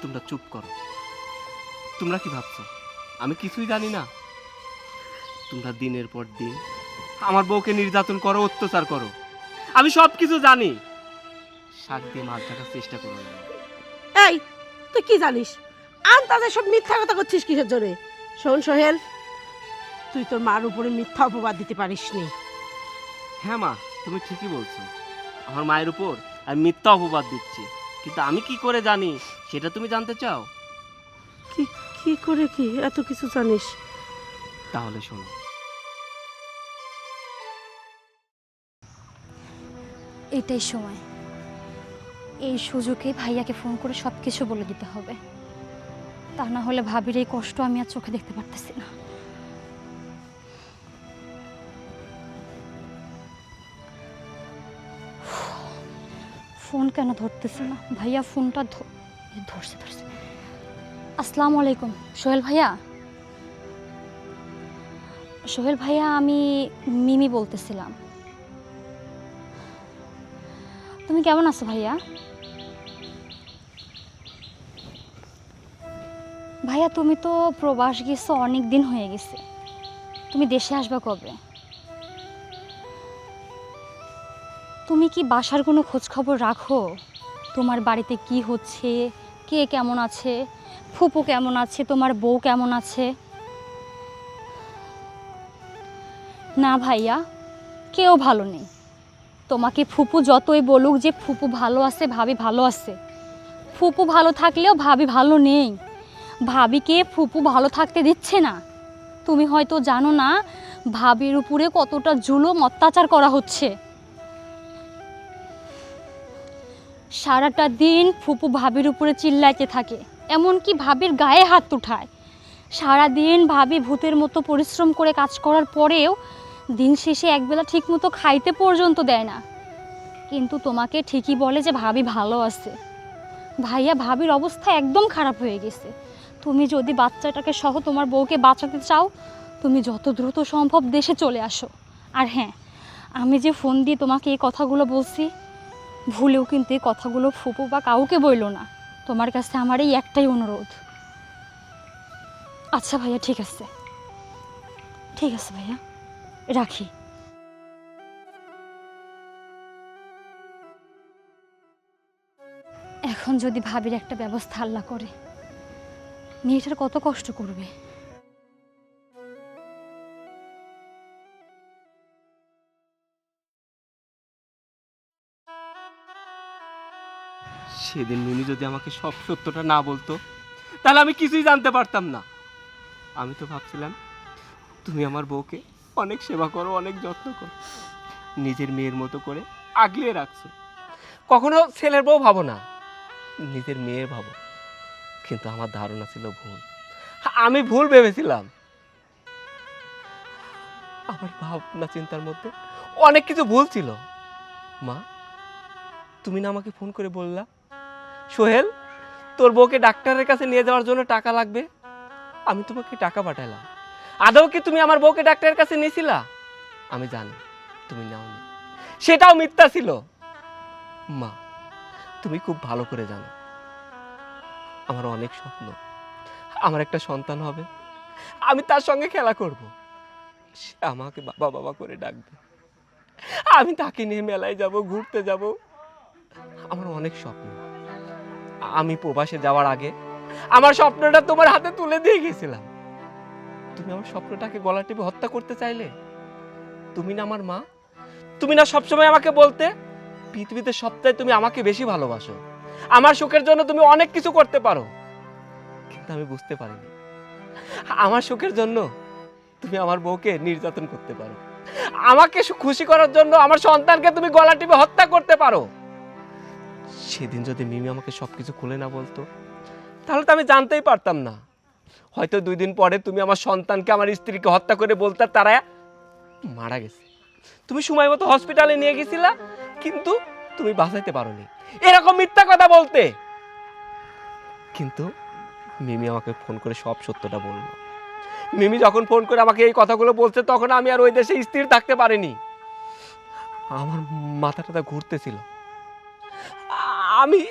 তোমরা চুপ করো। তোমরা কি ভাবছো আমি কিছুই জানি না? তোমরা দিনের পর দিন আমার বউকে নির্যাতন করো, অত্যাচার করো, আমি সব কিছু জানি। শাক দিয়ে মাছ ঢাকার চেষ্টা করো না। এই, তুই কি জানিস? আন্তাজে সব মিথ্যা কথা করছিস কিসের জোরে? শোন সোহেল, তুই তোর মার উপরে মিথ্যা অপবাদ দিতে পারিসনি। হ্যাঁ মা, তুমি ঠিকই বলছো। আমার মায়ের উপর আমি মিথ্যা অপবাদ দিচ্ছি, কিন্তু আমি কি করে জানি সেটা তুমি জানতে চাও? কি কি করে, কি এত কিছু জানিস? তাহলে শোনো। এটাই সময়, এই সুযোগে ভাইয়াকে ফোন করে সব কিছু বলে দিতে হবে, তা না হলে ভাবির এই কষ্ট আমি আর চোখে দেখতে পারতেছি না। ফোন কেন ধরতেছে না ভাইয়া? ফোনটা ধরছে। আসসালামু আলাইকুম সোহেল ভাইয়া। সোহেল ভাইয়া, আমি মিমি বলতেছিলাম। তুমি কেমন আছো ভাইয়া? ভাইয়া তুমি তো প্রবাস গেছো, অনেক দিন হয়ে গেছে, তুমি দেশে আসবে কবে? তুমি কি বাসার কোনো খোঁজ খবর রাখো? তোমার বাড়িতে কি হচ্ছে, কে কেমন আছে, ফুপু কেমন আছে, তোমার বউ কেমন আছে? না ভাইয়া, কেউ ভালো নেই। তোমাকে ফুপু যতই বলুক যে ফুপু ভালো আছে, ভাবি ভালো আছে, ফুপু ভালো থাকলেও ভাবি ভালো নেই। ভাবিকে ফুপু ভালো থাকতে দিচ্ছে না। তুমি হয়তো জানো না ভাবির উপরে কতটা জুলুম অত্যাচার করা হচ্ছে। সারাটা দিন ফুপু ভাবির উপরে চিল্লাইতে থাকে, এমনকি ভাবির গায়ে হাত উঠায়। সারাদিন ভাবি ভূতের মতো পরিশ্রম করে কাজ করার পরেও দিন শেষে একবেলা ঠিক মতো খাইতে পর্যন্ত দেয় না। কিন্তু তোমাকে ঠিকই বলে যে ভাবি ভালো আছে। ভাইয়া, ভাবির অবস্থা একদম খারাপ হয়ে গেছে। তুমি যদি বাচ্চাটাকে সহ তোমার বউকে বাঁচাতে চাও, তুমি যত দ্রুত সম্ভব দেশে চলে আসো। আর হ্যাঁ, আমি যে ফোন দিয়ে তোমাকে এই কথাগুলো বলছি, ভুলেও কিন্তু এই কথাগুলো ফুপু বা কাউকে বইলো না। তোমার কাছে আমার এই একটাই অনুরোধ। আচ্ছা ভাইয়া, ঠিক আছে ভাইয়া, রাখি। এখন যদি ভাবির একটা ব্যবস্থা আল্লাহ করে, মেয়েটার কত কষ্ট করবে। সেদিন মিমি যদি আমাকে সব সত্যটা না বলতো, তাহলে আমি কিছুই জানতে পারতাম না। আমি তো ভাবছিলাম তুমি আমার বউকে অনেক সেবা করো, অনেক যত্ন করো, নিজের মেয়ের মতো করে আগলিয়ে রাখছো। কখনো ছেলের বউ ভাবো না, নিজের মেয়ে ভাবো। কিন্তু আমার ধারণা ছিল ভুল। আমি ভুল ভেবেছিলাম। আমার ভাবনা চিন্তার মধ্যে অনেক কিছু ভুল ছিল। মা, তুমি না আমাকে ফোন করে বললা সোহেল তোর বউকে ডাক্তারের কাছে নিয়ে যাওয়ার জন্য টাকা লাগবে, আমি তোমাকে টাকা পাঠালাম। আদৌ কি তুমি আমার বউকে ডাক্তারের কাছে নিয়েছিলা? আমি জানি তুমি নাওনি, সেটাও মিথ্যা ছিল। মা, তুমি খুব ভালো করে জানো আমার অনেক স্বপ্ন, আমার একটা সন্তান হবে, আমি তার সঙ্গে খেলা করব, সে আমাকে বাবা বাবা করে ডাকবে, আমি তাকে নিয়ে মেলায় যাব, ঘুরতে যাব। আমার অনেক স্বপ্ন। আমি প্রবাসে যাওয়ার আগে আমার স্বপ্নটা তোমার হাতে তুলে দিয়ে গেছিলাম। তুমি আমার স্বপ্নটাকে গলা টিপে হত্যা করতে চাইলে। তুমি না আমার মা, তুমি না সবসময় আমাকে বলতে পৃথিবীতে সবটাই তুমি আমাকে বেশি ভালোবাসো, আমার সুখের জন্য তুমি অনেক কিছু করতে পারো। কিন্তু আমি বুঝতে পারিনি আমার সুখের জন্য তুমি আমার বউকে নির্যাতন করতে পারো, আমাকে খুশি করার জন্য আমার সন্তানকে তুমি গলা টিপে হত্যা করতে পারো। সেদিন যদি মিমি আমাকে সবকিছু খুলে না বলতো, তাহলে তো আমি জানতেই পারতাম না। হয়তো 2 দিন পরে তুমি আমার সন্তানকে, আমার স্ত্রীকে হত্যা করে বলতে তারা মারা গেছে। তুমি সময় মতো হসপিটালে নিয়ে গেছিলা, কিন্তু তুমি বাঁচাইতে পারোনি, এরকম মিথ্যা কথা বলতে। কিন্তু মিমি আমাকে ফোন করে সব সত্যটা বললো। মিমি যখন ফোন করে আমাকে এই কথাগুলো বলছে, তখন আমি আর ওই দেশে স্থির থাকতে পারিনি। আমার মাথাটা ঘুরতেছিল। আমি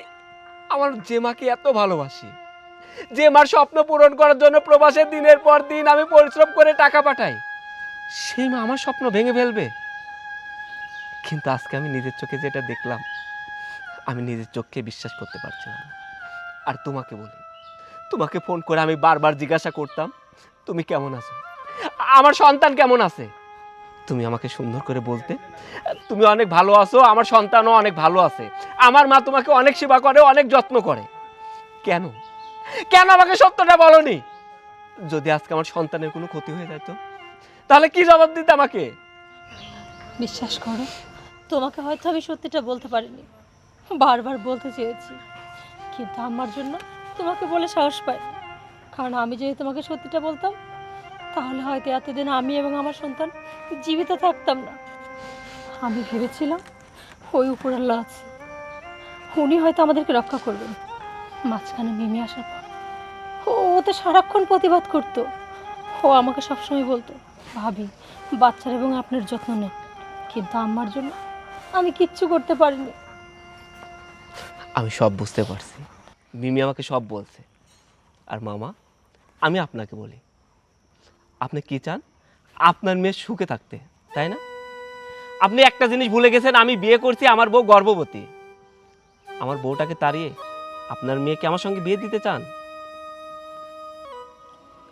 আমার যে মাকে এত ভালোবাসি, যে মার স্বপ্ন পূরণ করার জন্য প্রবাসে দিনের পর দিন আমি পরিশ্রম করে টাকা পাঠাই, সেই মা আমার স্বপ্ন ভেঙে ফেলবে। কিন্তু আজকে আমি নিজের চোখে যেটা দেখলাম, আমি নিজের চোখকে বিশ্বাস করতে পারছিলাম না। আর তোমাকে বলি, তোমাকে ফোন করে আমি বারবার জিজ্ঞাসা করতাম তুমি কেমন আছো, আমার সন্তান কেমন আছে। তুমি আমাকে সুন্দর করে বলতে তুমি অনেক ভালো আছো, আমার সন্তানও অনেক ভালো আছে, আমার মা তোমাকে অনেক সেবা করে, অনেক যত্ন করে। কেন কেন আমাকে সত্যটা বলনি? যদি আজকে আমার সন্তানের কোনো ক্ষতি হয়ে যেত, তাহলে কি জবাব দিতে আমাকে? বিশ্বাস করো, তোমাকে হয়তো আমি সত্যিটা বলতে পারিনি, বারবার বলতে চেয়েছি, কিন্তু আমার জন্য তোমাকে বলে সাহস পাই। কারণ আমি যদি তোমাকে সত্যিটা বলতাম, তাহলে হয়তো এতদিন আমি এবং আমার সন্তান জীবিত থাকতাম না। আমি ভেবেছিলাম ওই উপরাল্লাহ আছে, উনি হয়তো আমাদেরকে রক্ষা করবেন। মাঝখানে মিমি আসার পর ও তো সারাক্ষণ প্রতিবাদ করতো। ও আমাকে সবসময় বলতো, ভাবি বাচ্চার এবং আপনার যত্ন নেন, কিন্তু আমার জন্য আমি কিচ্ছু করতে পারিনি। আমি সব বুঝতে পারছি, মিমি আমাকে সব বলছে। আর মামা, আমি আপনাকে বলি, আপনি কি চান? আপনার মেয়ে সুখে থাকতে, তাই না? আপনি একটা জিনিস ভুলে গেছেন, আমি বিয়ে করছি, আমার বউ গর্ভবতী। আমার বউটাকে তাড়িয়ে আপনার মেয়েকে আমার সঙ্গে বিয়ে দিতে চান?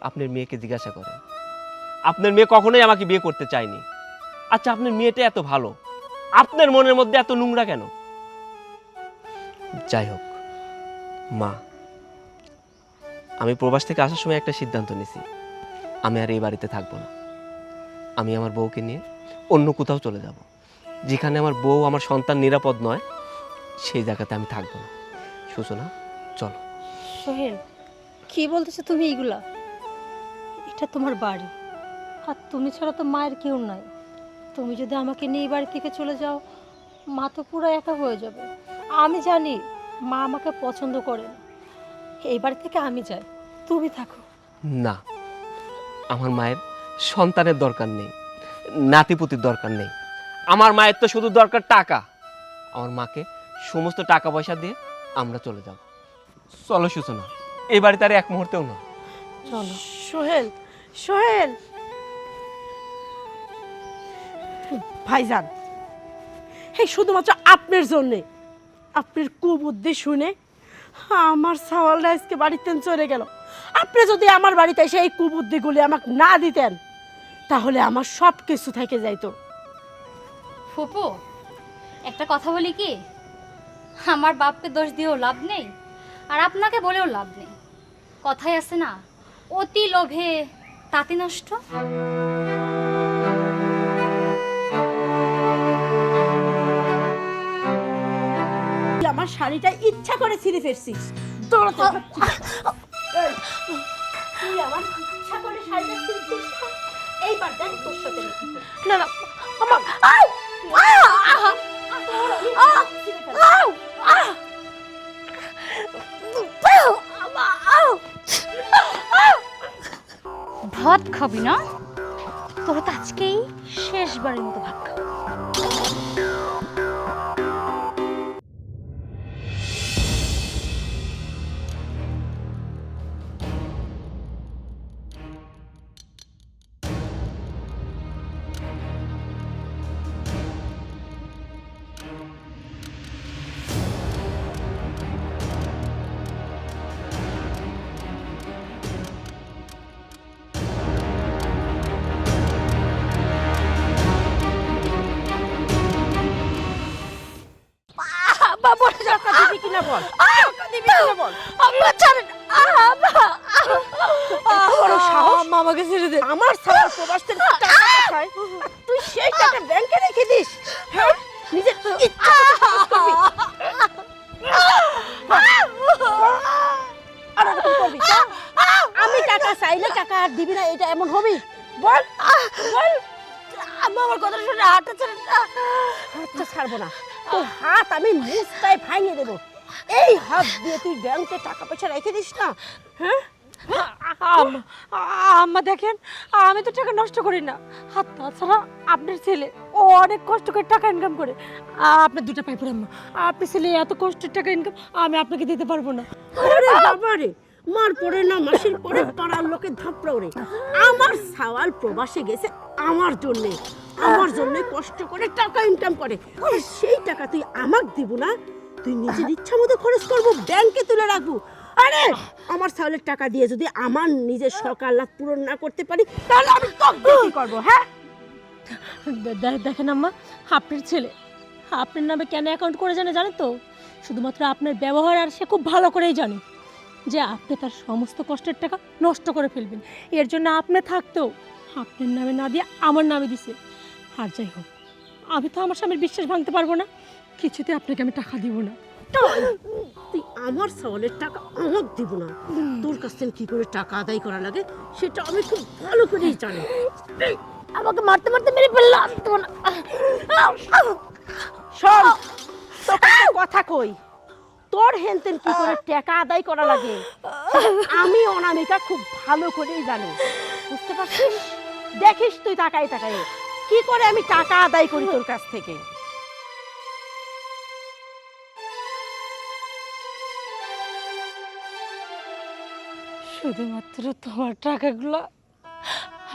আপনার মেয়েকে জিজ্ঞাসা করেন, আপনার মেয়ে কখনোই আমাকে বিয়ে করতে চায়নি। আচ্ছা, আপনার মেয়েটা এত ভালো, আপনার মনের মধ্যে এত নোংরা কেন? যাই হোক মা, আমি প্রবাস থেকে আসার সময় একটা সিদ্ধান্ত নিয়েছি, আমি আর এই বাড়িতে থাকবো না। আমি আমার বউকে নিয়ে অন্য কোথাও চলে যাব, যেখানে আমার বউ আমার সন্তান নিরাপদ নয়, সেই জায়গাতে আমি থাকবো না। সূচনা, চলো। সোহেল, কি বলতেছো তুমি এইগুলা? এটা তোমার বাড়ি, আর তুমি ছাড়া তো মায়ের কেউ নাই। তুমি যদি আমাকে নিয়ে এই বাড়ি থেকে চলে যাও, মা তো পুরো একা হয়ে যাবে। আমি জানি মা আমাকে পছন্দ করে না। এই বাড়ি থেকে আমি যাই, তুমি থাকো। না, আমার মায়ের সন্তানের দরকার নেই, নাতিপুতির দরকার নেই। আমার মায়ের তো শুধু দরকার টাকা। আমার মাকে সমস্ত টাকা পয়সা দিয়ে আমরা চলে যাব। চলো সূচনা, এই বাড়িতে আর এক মুহূর্তেও না। চলো। সোহেল, সোহেল ভাইজান, এই শুধুমাত্র আপনার জন্যে, আপনার কুবুদ্ধি শুনে আমার সাওয়ালরা আজকে বাড়িতে চলে গেল। আপনি যদি আমার বাড়িতে এসে এই কুবুদ্ধিগুলি আমাকে না দিতেন, তাহলে আমার সব কিছু থেকে যাইতো। ফুপু, একটা কথা বলি কি, আমার বাপকে দোষ দিয়েও লাভ নেই, আর আপনাকে বলেও লাভ নেই। কথাই আছে না, অতি লোভে তাঁতি নষ্ট। তুই আমার শাড়িটা ইচ্ছা করে ছিঁড়ে ফেলছিস। দৌড়াতে থাকছিস। এই, তুই আমার ইচ্ছা করে শাড়িটা ছিঁড়ছিস না? এইবার দেখ তোর সাথে আমি কি করি। না না, আমার আউ! আউ! আউ! আউ! আউ! ভাত খাবি না? তোরা তো আজকেই শেষবারের মতো ভাত খাবো। বাবা টাকা দিবি কিনা বল, টাকা দিবি কিনা বল। আম্মা ছাড়েন, বড় সাহস, আমাকে ছেড়ে দে। আমার সারা প্রবাস থেকে টাকা পাঠায়, আর তুই সেই টাকা ব্যাংকে রেখে দিস? হ্যাঁ, নিজের ইচ্ছা মতো খরচ করবি। আর এরকম করবি না? আমি টাকা চাইলে টাকা আর দিবি না, এটা এমন হবি? বল বল। আম্মা আমার কথা শুনে হাঁটা ছাড়েন না। হাতটা ছাড়বো না, তোর হাত আমি মুস্তায় ভাঙিয়ে দেবো। এই হাত দিয়ে তুই ব্যাংকে টাকা পয়সা রেখে দিস না? হ্যাঁ, আম্মা দেখেন, আমি তো টাকা নষ্ট করি না। আর তাছাড়া আপনার ছেলে ও অনেক কষ্ট করে টাকা ইনকাম করে। আপনার দুটো পাই পড়ে আম্মা, আপনার ছেলে এত কষ্টের টাকা ইনকাম আমি আপনাকে দিতে পারবো না। আরে বাবা রে, মার পড়ে না মাসির পরে পাড়ার লোকে ধাপড়া ওরে। আমার সাওয়াল প্রবাসে গেছে আমার জন্যে, আমার জন্য কষ্ট করে টাকা ইনকাম করে, আর সেই টাকা তুই আমাকে দিব না? তুই নিজের ইচ্ছা মতো খরচ করবো, ব্যাংকে তুলে রাখবো। আরে আমার সাওয়ালের টাকা দিয়ে যদি আমার নিজের শখ আহ্লাদ পূরণ না করতে পারি, তাহলে আমি তোকে কি করবো? হ্যাঁ, দেখেন আম্মা, আপনার ছেলে আপনার নামে কেন অ্যাকাউন্ট করে জানেন তো? শুধুমাত্র আপনার ব্যবহার, আর সে খুব ভালো করেই জানে যে আপনি তার সমস্ত কষ্টের টাকা নষ্ট করে ফেলবেন। এর জন্য আপনি থাকতেও আপনার নামে না দিয়ে আমার নামে দিছে। আর যাই হোক, আমি তো আমার স্বামীর বিশ্বাস ভাঙতে পারবো না, কিছুতে আপনাকে আমি টাকা দিব না। তুই আমার সওয়ালের টাকা আমার দিব না, তোর কাছ থেকে কি করে টাকা আদায় করা লাগে সেটা আমি খুব ভালো করেই জানি। আমাকে মারতে মারতে মেরে ফেললো, আমি তো না। শোন, তোকে একটা কথা কই, তোর হেনতেন কি করে টাকা আদায় করা লাগে আমি অনামিকা খুব ভালো করেই জানি, বুঝতে পারছিস? দেখিস তুই তাকাই তাকাই কি করে আমি টাকা আদায় করি তোর কাছ থেকে। শুধুমাত্র তোমার টাকাগুলো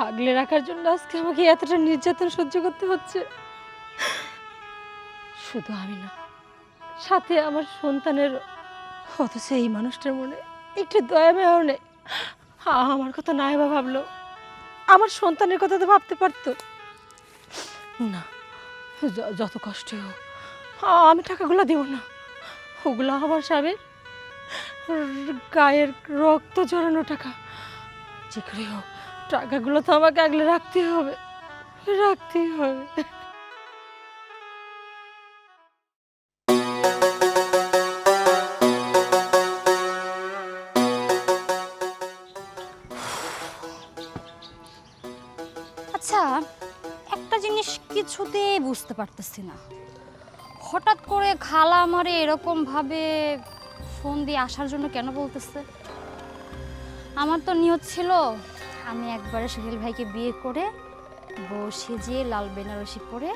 আগলে রাখার জন্য আজকে আমাকে এতটা নির্যাতন সহ্য করতে হচ্ছে। শুধু আমি না, সাথে আমার সন্তানের, অথচ এই মানুষটার মনে একটু দয়া মায়াও নেই। আমার কথা নাই বা ভাবলো, আমার সন্তানের কথা তো ভাবতে পারতো না। যত কষ্ট হোক আমি টাকাগুলো দেব না, ওগুলো আমার স্বামীর গায়ের রক্ত জড়ানো টাকা। যে করে হোক টাকাগুলো তো আমাকে আগলে রাখতেই হবে, রাখতেই হবে। আচ্ছা, একটা জিনিস কিছুতেই বুঝতে পারতেছি না, হঠাৎ করে খালা আমারে এরকম ভাবে ফোন দিয়ে আসার জন্য কেন বলতেছে? আমার তো নিয়ত ছিল আমি একবারে সোহেল ভাইকে বিয়ে করে বউ সেজিয়ে লাল বেনারসি পরে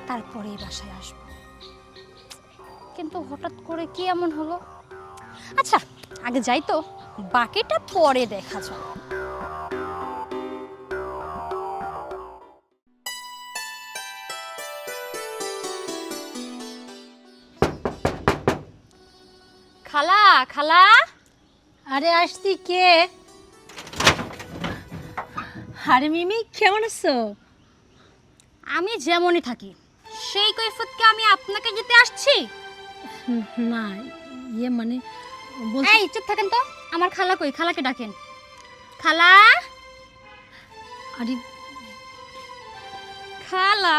তারপরে এই বাসায় আসবো, কিন্তু হঠাৎ করে কি এমন হলো? আচ্ছা আগে যাই তো, বাকিটা পরে দেখা যাবে। খালা, খালা। আরে আসতি কে? আরে মিমি, কেমন আছো? আমি যেমনই থাকি সেই কৈফিয়তকে আমি আপনাকে দিতে আসছি? না, ইয়ে মানে এই চুপ থাকেন তো, আমার খালা কই? খালাকে ডাকেন। খালা, আরে খালা,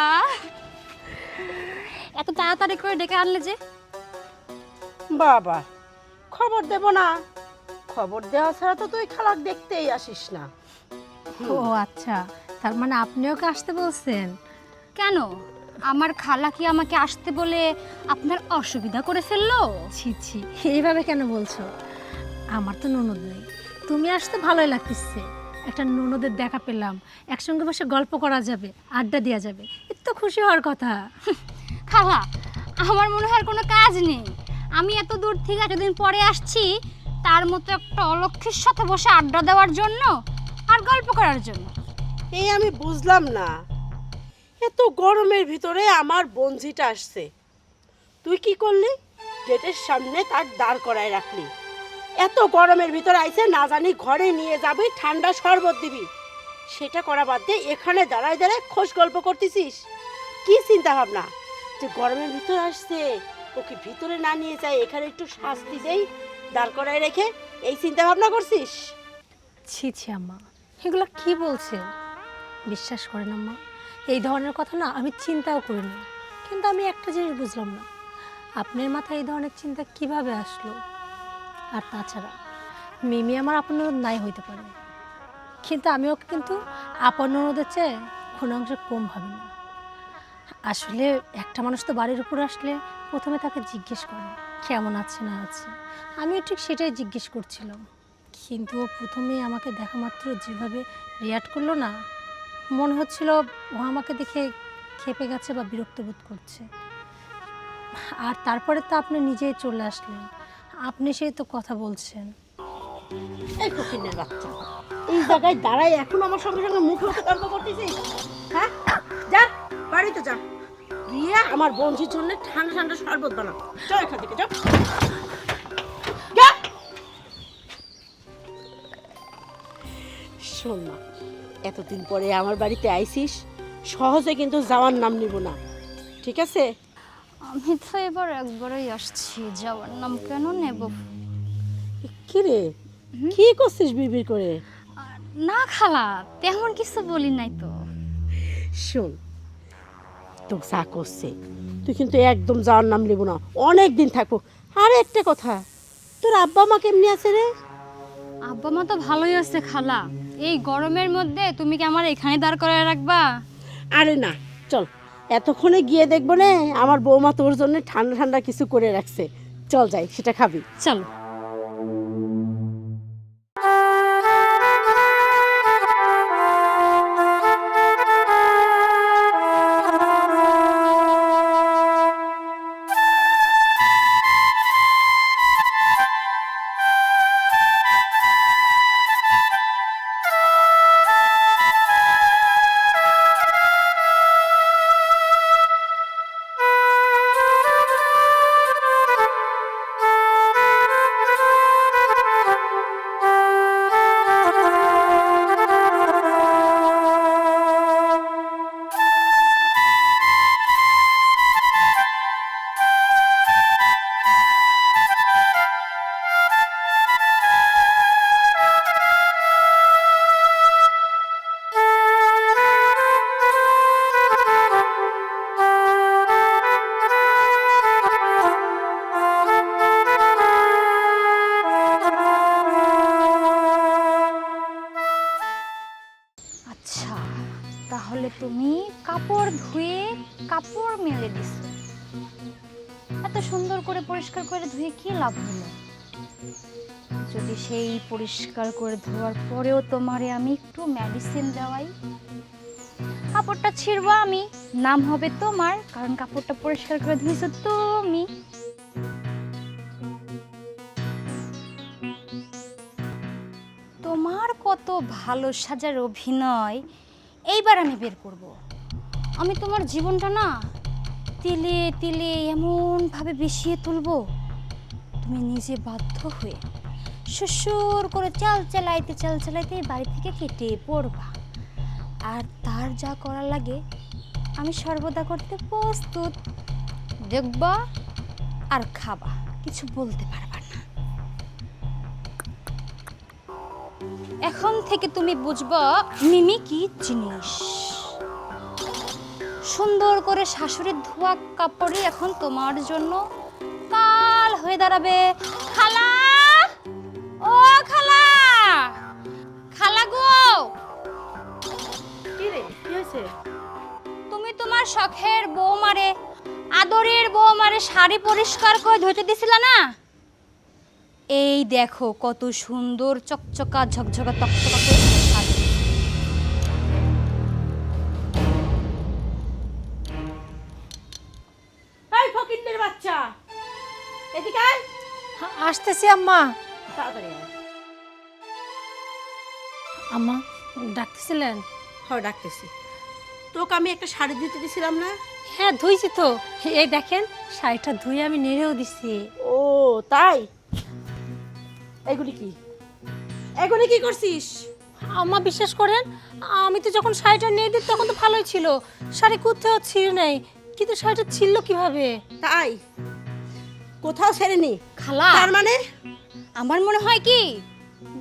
এত তাড়াতাড়ি করে ডেকে আনলে যে? বাবা, খবর দেব না? খবর দেওয়া ছাড়া তো তুই খালাক দেখতেই আসিস না। ও আচ্ছা, তার মানে আপনি ওকে আসতে বলছেন? কেন, আমার খালা কি আমাকে আসতে বলে আপনার অসুবিধা করে ফেললো? ছি ছি, এইভাবে কেন বলছো? আমার তো ননদ নেই, তুমি আসতে ভালোই লাগতেছে। একটা ননদের দেখা পেলাম, একসঙ্গে বসে গল্প করা যাবে, আড্ডা দেওয়া যাবে, এত তো খুশি হওয়ার কথা। খালা, আমার মনে হয় আর কোনো কাজ নেই, আমি এত দূর থেকে এতদিন পরে আসছি তার মতো একটা অলক্ষীর সাথে বসে আড্ডা দেওয়ার জন্য আর গল্প করার জন্য। এই আমি বুঝলাম না, এত গরমের ভিতরে আমার বঞ্জিটা আসছে, তুই কি করলি? গেটের সামনে তার দাঁড় করায় রাখলি, এত গরমের ভিতরে আইছে, না জানি ঘরে নিয়ে যাবি ঠান্ডা শরবত দিবি, সেটা করা বাদ দিয়ে এখানে দাঁড়ায় দাঁড়ায় খোশ গল্প করতেছিস? কি চিন্তা ভাবনা যে গরমের ভিতরে আসছে, ওকে ভিতরে না নিয়ে যায় এখানে একটু শাস্তি দেই দাঁড় করায় রেখে, এই চিন্তা ভাবনা করছিস? ছি ছি আম্মা, এগুলো কি বলছেন? বিশ্বাস করেন আম্মা, এই ধরনের কথা না আমি চিন্তাও করি না। কিন্তু আমি একটা জিনিস বুঝলাম না, আপনার মাথায় এই ধরনের চিন্তা কিভাবে আসলো? আর তাছাড়া মিমি আমার আপন ননদ নাই হইতে পারে, কিন্তু আমি ওকে কিন্তু আপন ননদের চেয়ে কোনো অংশে কম ভাবি না। আসলে একটা মানুষ তো বাড়ির উপর আসলে প্রথমে তাকে জিজ্ঞেস করে কেমন আছে না আছে, আমিও ঠিক সেটাই জিজ্ঞেস করছিলাম। কিন্তু ও প্রথমেই আমাকে দেখা মাত্র যেভাবে রিয়াক্ট করলো না, মনে হচ্ছিল ও আমাকে দেখে ক্ষেপে গেছে বা বিরক্ত বোধ করছে। আর তারপরে তো আপনি নিজেই চলে আসলেন, আপনি সেই তো কথা বলছেন। এই ফকিনের বাচ্চা, এই জায়গায় দাঁড়াই এখন আমার সঙ্গে সঙ্গে মুখে মুখে তর্ক করতেছিস? হ্যাঁ, যা বাড়িতে যা, গিয়ে আমার বঞ্চির জন্য ঠান্ডা ঠান্ডা শরবত বানা। চল এখান থেকে, যা। শোন না, এতদিন পরে আমার বাড়িতে আইসিস, সহজে কিন্তু যাওয়ার নাম নিব না, ঠিক আছে? আমি তো এবার একবারই আসছি, যাওয়ার নাম কেন নেব? কি রে, কি করছিস বিড়বিড় করে? না খালা, তেমন কিছু বলি নাই তো। শোন, তো যা করছে তুই কিন্তু একদম যাওয়ার নাম নেব না, অনেক দিন থাকবো। আর একটা কথা, তোর আব্বা মা কেমনি আছে রে? আব্বা মা তো ভালোই আছে খালা। এই গরমের মধ্যে তুমি কি আমার এখানে দাঁড় করায় রাখবা? আরে না, চল এতক্ষণে গিয়ে দেখবো না আমার বৌমা তোর জন্য ঠান্ডা ঠান্ডা কিছু করে রাখছে। চল যাই, সেটা খাবি। চলো। আচ্ছা, তাহলে তুমি কাপড় ধুয়ে কাপড় মেলে দিছো। এত সুন্দর করে পরিষ্কার করে ধুয়ে কি লাভ হলো? যদি সেই পরিষ্কার করে ধোয়ার পরেও তোমারে আমি একটু মেডিসিন দেওয়াই, কাপড়টা ছিঁড়বো আমি, নাম হবে তোমার, কারণ কাপড়টা পরিষ্কার করে ধুয়েছো তুমি। তোমার কত ভালো সাজার অভিনয় এইবার আমি বের করব। আমি তোমার জীবনটা না তিলে তিলে এমনভাবে বিষিয়ে তুলবো, তুমি নিজে বাধ্য হয়ে শ্বশুর করে চাল চালাইতে বাড়ি থেকে কেটে পড়বা। আর তার যা করা লাগে আমি সর্বদা করতে প্রস্তুত। দেখবা আর খাবা, কিছু বলতে পারবা না। এখন থেকে তুমি বুঝবা মিমি কি জিনিস। সুন্দর করে শাশুড়ির ধোয়া কাপড়ই এখন তোমার জন্য কাল হয়ে দাঁড়াবে। খালা, ও খালা, খালা গো, কি রে, কি হয়েছে? তুমি তোমার শখের বৌমারে, আদরের বৌমারে শাড়ি পরিষ্কার করে ধুতে দিছিলা না? এই দেখো কত সুন্দর চকচকা ঝকঝকা তকতকা করে শাড়ি। এই ফকিন্নের বাচ্চা, এদিকে আয়। আসতেছি আম্মা। তাড়াতাড়ি আয়। আম্মা ডাকতেছিলেন? হয়, ডাকতেছি। তোকে আমি একটা শাড়ি দিতে দিছিলাম না? হ্যাঁ ধুইছি তো, এই দেখেন শাড়িটা ধুয়ে আমি নেড়েও দিছি। ও তাই? এগুলি কি, এগুলি কি করছিস? আম্মা বিশ্বাস করেন, আমি তো যখন শাড়িটা নেড়ে দিই তখন তো ভালোই ছিল, শাড়ি কোথাও ছিঁড়ে নাই, কিন্তু শাড়িটা ছিঁড়লো কিভাবে? তাই কোথাও ছেড়েনি? খালা, তার মানে আমার মনে হয় কি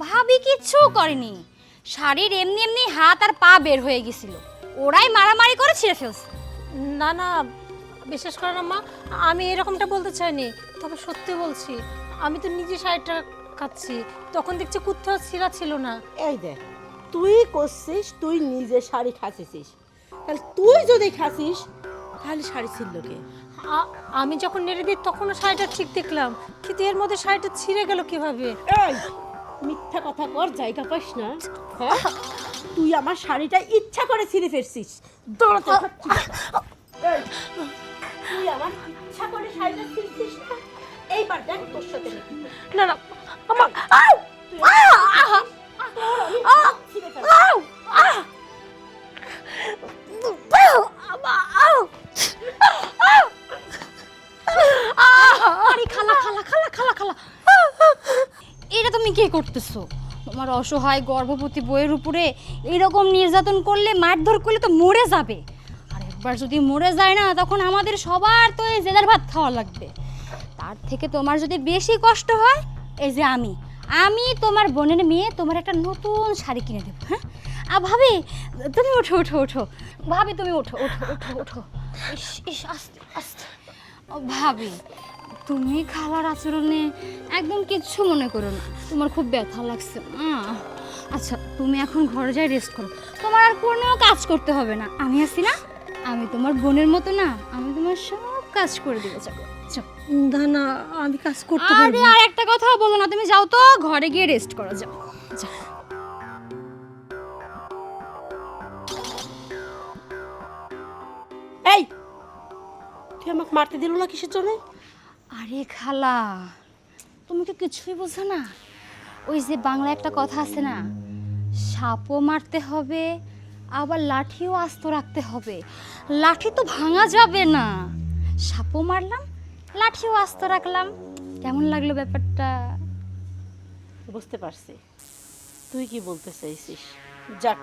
ভাবি কিচ্ছু করেনি, শাড়ির এমনি এমনি হাত আর পা বের হয়ে গেছিল, ওরাই মারামারি করে ছিঁড়ে ফেলছে। না না, বিশ্বাস করেন আম্মা, আমি এরকমটা বলতে চাইনি, তবে সত্যি বলছি, আমি তো নিজে শাড়িটা কাচ্ছি, তখন দেখছি কোথাও ছিঁড়া ছিল না। এই দেখ, তুই করছিস, তুই নিজে শাড়ি খাচ্ছিস, তাহলে তুই যদি খাচ্ছিস তাহলে শাড়ি ছিল কে? আমি যখন নেড়ে দিই তখনও শাড়িটা ঠিক দেখলাম, কিন্তু এর মধ্যে শাড়িটা ছিঁড়ে গেল কিভাবে? এই মিথ্যা কথা কর, জায়গা পাস না। হ্যাঁ, তুই আমার শাড়িটা ইচ্ছা করে ছিঁড়ে ফেলছিস, দৌড়াতে থাকছিস। এই, তুই আমার ইচ্ছা করে শাড়িটা ছিঁড়ছিস না? এইবার দেখ তোর সাথে নাকি। না না আম্মা, তুই আমি ছিঁড়ে ফেলবো। আরে খালা খালা খালা খালা খালা, এটা তুমি কি করতেছো? তোমার অসহায় গর্ভবতী বইয়ের উপরে এরকম নির্যাতন করলে, মারধর করলে তো মরে যাবে। আর একবার যদি মরে যায় না, তখন আমাদের সবার তো এই জেদার ভাত খাওয়া লাগবে। তার থেকে তোমার যদি বেশি কষ্ট হয়, এই যে আমি তোমার বোনের মেয়ে, তোমার একটা নতুন শাড়ি কিনে দেবো। হ্যাঁ, আর ভাবি তুমি ওঠো ওঠো ওঠো, ভাবি তুমি ওঠো ওঠো ওঠো ওঠো। ইস ইস আস্তে আস্তে। ও ভাবি, তুমি খালার আচরণে একদম কিচ্ছু মনে করো না, তোমার খুব ব্যথা লাগছে না। আচ্ছা তুমি এখন ঘরে যাই রেস্ট করো, তোমার আর কোনো কাজ করতে হবে না, আমি আছি না, আমি তোমার বোনের মতো না, আমি তোমার সব কাজ করে দেবো। চলো চলো। না না, আমি কাজ করতে আরে পারবো। আর একটা কথাও বলো না, তুমি যাও তো, ঘরে গিয়ে রেস্ট করো, যাও যাও। এই তুই আমাকে মারতে দিল না কিসের জন্য? আরে খালা, তুমি কি কিছুই বুঝো না? ওই যে বাংলা একটা কথা আছে না, সাপও মারতে হবে আবার লাঠিও আস্ত রাখতে হবে। লাঠি তো ভাঙা যাবে না, সাপও মারলাম লাঠিও আস্ত রাখলাম। কেমন লাগলো ব্যাপারটা? বুঝতে পারছি তুই কি বলতে চাইছিস। যাক,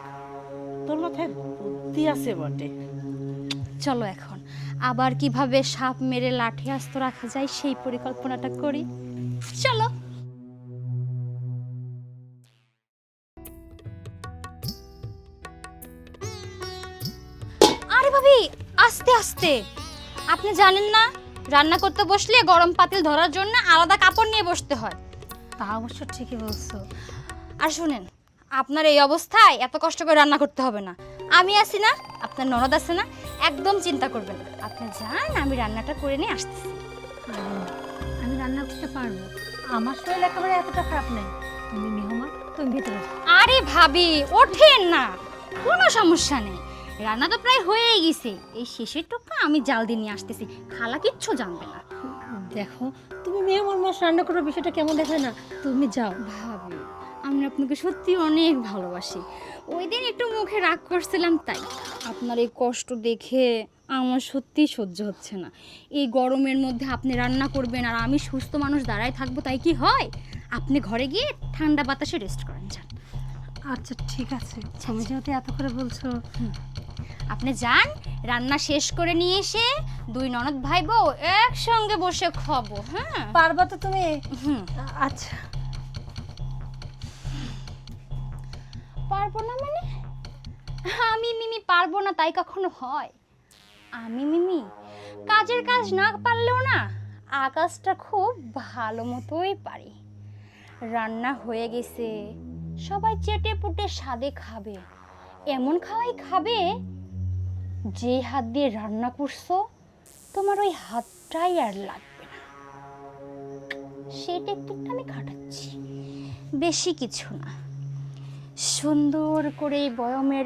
তোর মাথায় বুদ্ধি আছে বটে। চলো এখন আবার কিভাবে সাপ মেরে লাঠি আস্ত রাখা যায় সেই পরিকল্পনাটা করি, চলো। আরে ভাবি, আস্তে আস্তে। আপনি জানেন না, রান্না করতে বসলে গরম পাতিল ধরার জন্য আলাদা কাপড় নিয়ে বসতে হয়। তা অবশ্য ঠিকই বলছো। আর শুনেন, আপনার এই অবস্থায় এত কষ্ট করে রান্না করতে হবে না, আমি আছি না, আপনার ননদ আছে না, একদম চিন্তা করবেন না। আপনি যান, আমি রান্নাটা করে নিয়ে আসতেছি। আমি রান্না করতে পারবো, আমার শরীর একেবারে এতটা খারাপ নেই। তুমি মেহমান, তুমি ভিতরে যাও। আরে ভাবি, ওঠেন না, কোনো সমস্যা নেই, রান্না তো প্রায় হয়েই গেছে, এই শেষের টুকু আমি জাল দিয়ে নিয়ে আসতেছি, খালা কিচ্ছু জানবে না। দেখো, তুমি মেহমান মাছ রান্না করার বিষয়টা কেমন দেখায় না, তুমি যাও। ভাবি, আমি আপনাকে সত্যি অনেক ভালোবাসি, ওই দিন একটু মুখে রাগ করছিলাম, তাই আপনার এই কষ্ট দেখে আমার সত্যি সহ্য হচ্ছে না। এই গরমের মধ্যে আপনি রান্না করবেন আর আমি সুস্থ মানুষ দাঁড়ায় থাকবো, তাই কি হয়? আপনি ঘরে গিয়ে ঠান্ডা বাতাসে রেস্ট করেন, যান। আচ্ছা ঠিক আছে, তুমি যেহেতু এত করে বলছো। আপনি যান, রান্না শেষ করে নিয়ে এসে দুই ননদ ভাই বউ একসঙ্গে বসে খাবো। হ্যাঁ পারবা তো তুমি? হুম। আচ্ছা। পারবো না মানে? আমি মিমি পারবো না তাই কখনো হয়? আমি মিমি কাজের কাজ না পারলেও না আকাশটা খুব ভালো মতোই পারি। রান্না হয়ে গেছে, সবাই চেটে পুটে স্বাদে খাবে, এমন খাওয়াই খাবে যে হাত দিয়ে রান্না করছো তোমার ওই হাতটাই আর লাগবে না। সেই টেকনিকটা আমি খাটাচ্ছি, বেশি কিছু না। সুন্দর করে এই বয়মের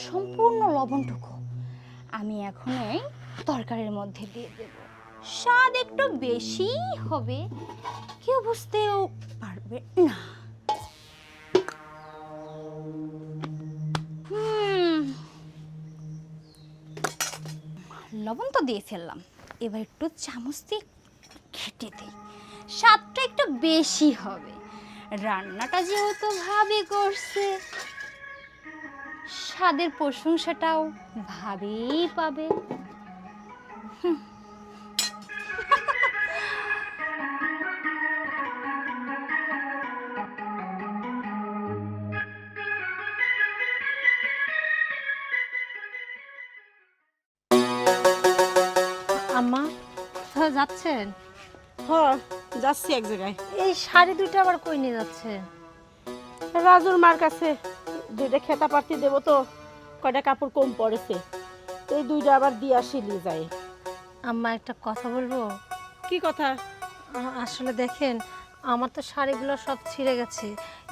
সম্পূর্ণ লবণটুকু আমি এখন এই তরকারির মধ্যে দিয়ে দেব, স্বাদ একটু বেশি হবে, কেউ বুঝতেও পারবে না। লবণ তো দিয়ে ফেললাম, এবার একটু চামচ দিয়ে ঘেটে দিই, স্বাদটা একটু বেশি হবে। রান্নাটা যেহেতু ভাবি করছে, স্বাদের প্রশংসাটাও ভাবেই পাবে। আম্মা, কোথাও যাচ্ছেন? হ্যাঁ, যাচ্ছি এক জায়গায়। এই শাড়ি দুটো আবার কই নিয়ে যাচ্ছে? রাজুর মার কাছে দুইটা খেতা পাতি দেবো, তো কয়টা কাপড় কম পড়েছে, তো এই দুইটা আবার দিয়ে আসিলি যায়। আম্মা একটা কথা বলবো? কি কথা? আসলে দেখেন, আমার তো শাড়িগুলো সব ছিঁড়ে গেছে।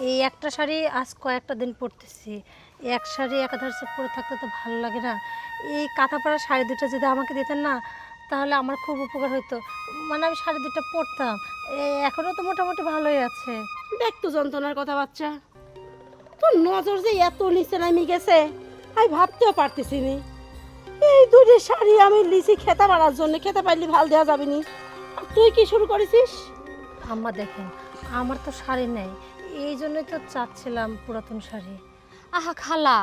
এই একটা শাড়ি আজ কয়েকটা দিন পরতেছি, এক শাড়ি একাধারে পরে থাকতে তো ভালো লাগে না। এই কাঁথা পরা শাড়ি দুটো যদি আমাকে দিতেন না, তাহলে আমার খুব উপকার হতো। মানে আমি শাড়ি দুটো পরতাম, এখনও তো মোটামুটি ভালোই আছে। দেখ তো যন্ত্রণার কথা বাচ্চা, তোর নজর যে এত নিচে নামি গেছে আমি ভাবতেও পারতেছি নি। এই দুটি শাড়ি আমি লিচি খেতে পারার জন্য, খেতে পারলি ভাল দেওয়া যাবে নি, আর তুই কি শুরু করেছিস? আম্মা দেখেন, আমার তো শাড়ি নেই, এই জন্যই তো চাচ্ছিলাম পুরাতন শাড়ি। আহা খালা,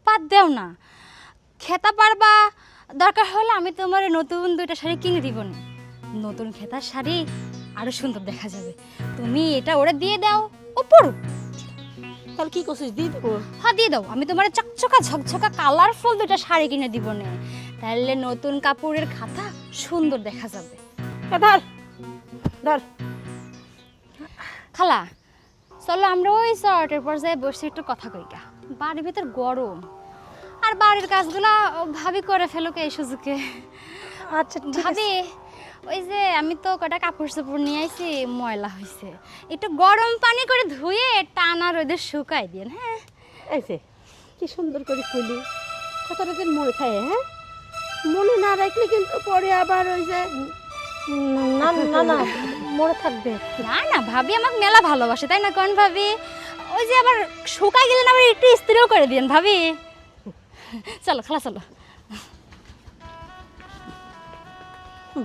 বাদ দেও না, খেতা পারবা, দরকার হলে আমি তোমার নতুন দুইটা শাড়ি কিনে দিব না। নতুন খেতার শাড়ি আরো সুন্দর দেখা যাবে, তুমি এটা ওরে দিয়ে দাও, ও পড়ুক। তাহলে কি করছিস, দিয়ে দেবো? হ্যাঁ দিয়ে দাও, আমি তোমার চকচকা ঝকঝকা কালারফুল দুইটা শাড়ি কিনে দিব না। তাহলে নতুন কাপড়ের খাতা সুন্দর দেখা যাবে। ধর ধর। খালা চলো আমরা ওই শর্টের পর যাই বসে একটু কথা কইকা। বাড়ির ভিতর গরম, আর বাড়ির কাজগুলা ভাবি করে ফেলুক এই সুযোগে। আচ্ছা ঠিক আছে। ভাবি ওই যে আমি তো কটা কাপড় চোপড় নিয়ে আইছি, ময়লা হয়েছে, একটু গরম পানি করে ধুয়ে টানা রোদে শুকাই দিন। হ্যাঁ এই যে কি সুন্দর করে খুলি, কথাটা যেন মনে থাকে। হ্যাঁ, মনে না রাখলে কিন্তু পরে আবার ওই যে না না না, মনে থাকবে। না না, ভাবি আমাকে মেলা ভালোবাসে, তাই না কোন ভাবি? ওই যে আবার শুকাই গেলে না আবার একটু ইস্ত্রিও করে দিন ভাবি। চলো খালা চলো।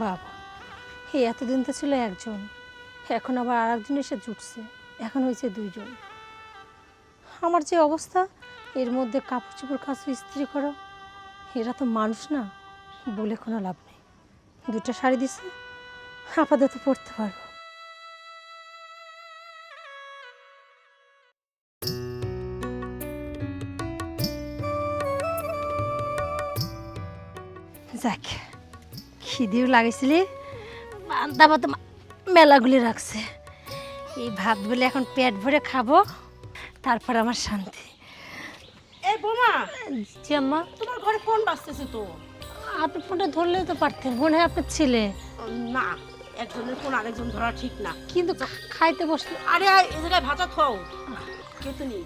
বাবা, এই এতদিন তো ছিল একজন, এখন আবার আর একজন এসে জুটছে, এখন হয়েছে দুইজন। আমার যে অবস্থা, এর মধ্যে কাপড় চোপড় কাচো, ইস্ত্রি করো, এরা তো মানুষ না, বলে কোনো লাভ নেই। দুটা শাড়ি দিছে, আপাতত পরতে পারবো। যাক, খিদেও লাগাইছিলি, বান্দা মতো মেলাগুলি রাখছে। এই ভাত বলে এখন পেট ভরে খাবো, তারপর আমার শান্তি। এই বোমা, জি আম্মা। তোমার ঘরে ফোন বাজতেছে তো। আপনি ফোনটা ধরলেও তো পারতেন, মনে হয় আপনার ছেলে। না, একজনের ফোন আরেকজন ধরা ঠিক না। কিন্তু খাইতে বসলে। আরে এই জায়গায় ভাতা থাও, কেউ তো নেই।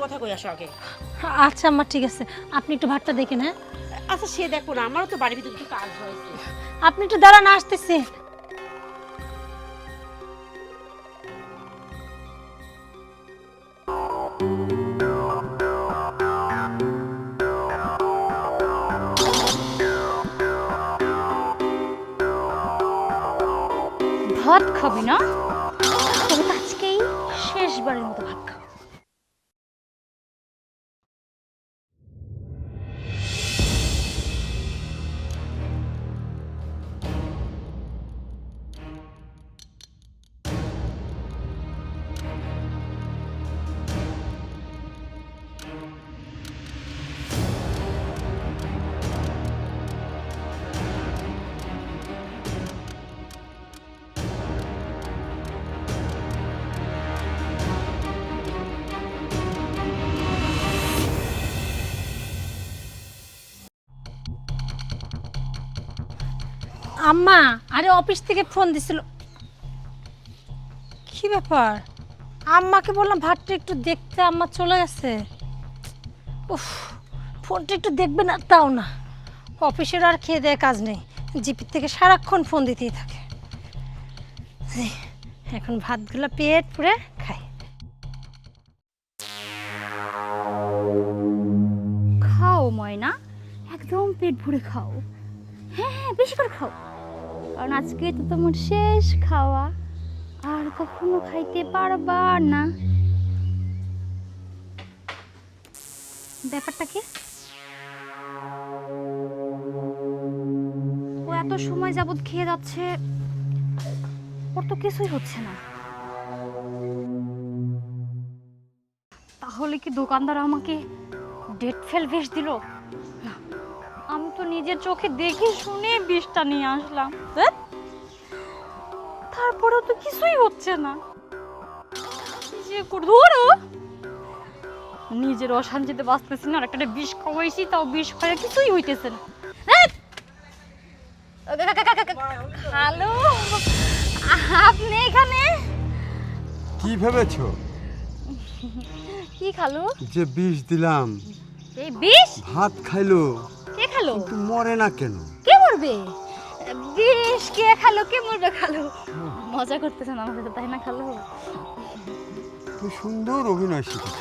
কথা কই আসো আগে। আচ্ছা আম্মা ঠিক আছে, আপনি একটু ভাতটা দেখেন। হ্যাঁ আচ্ছা সে দেখো না, আমারও তো বাড়ির ভিতরে একটু কাজ হয়েছে। আপনি একটু দাঁড়ান, আসতেছে। ভাত খাবি না? তবে তো আজকেই শেষবারের মতো ভাত খাবো। আম্মা, আরে অফিস থেকে ফোন দিছিল। কি ব্যাপার? আম্মাকে বললাম ভাতটা একটু দেখতে, আম্মা চলে গেছে। উফ, ফোনটা একটু দেখবে না, তাও না। অফিসের আর খেয়ে দেয় কাজ নেই, জিপির থেকে সারাক্ষণ ফোন দিতেই থাকে। এখন ভাতগুলো পেট পুরে খাই। খাও ময়না, একদম পেট ভরে খাও। হ্যাঁ হ্যাঁ, বেশি করে খাও, কারণ আজকে তো তোমার শেষ খাওয়া, আর কখনো খাইতে পারবা না। ব্যাপারটা কি? ও এত সময় যাবত খেয়ে যাচ্ছে, ওর তো কিছুই হচ্ছে না। তাহলে কি দোকানদার আমাকে ডেট ফেল বিষ দিল? না, আমি তো নিজের চোখে দেখে শুনে বিষটা নিয়ে আসলাম, তারপরেও তো কিছুই হচ্ছে না। যে ধরো নিজের অশান্তিতে বাঁচতেছি না, আর একটা বিষ খাওয়াইছি, তাও বিষ খাওয়া কিছুই হইতেছে না। হ্যালো, আপনি এখানে? কি ভেবেছো? কি খালো? যে বিষ দিলাম, এই বিষ ভাত খাইলো, কে খালো? কিন্তু মরে না কেন? কে মরবে? বিষ কে খালো? কে মরবে? খালো মজা করতেছেন আমার সাথে, তাই না? খালো তুই সুন্দর অভিনয় শিখেছ,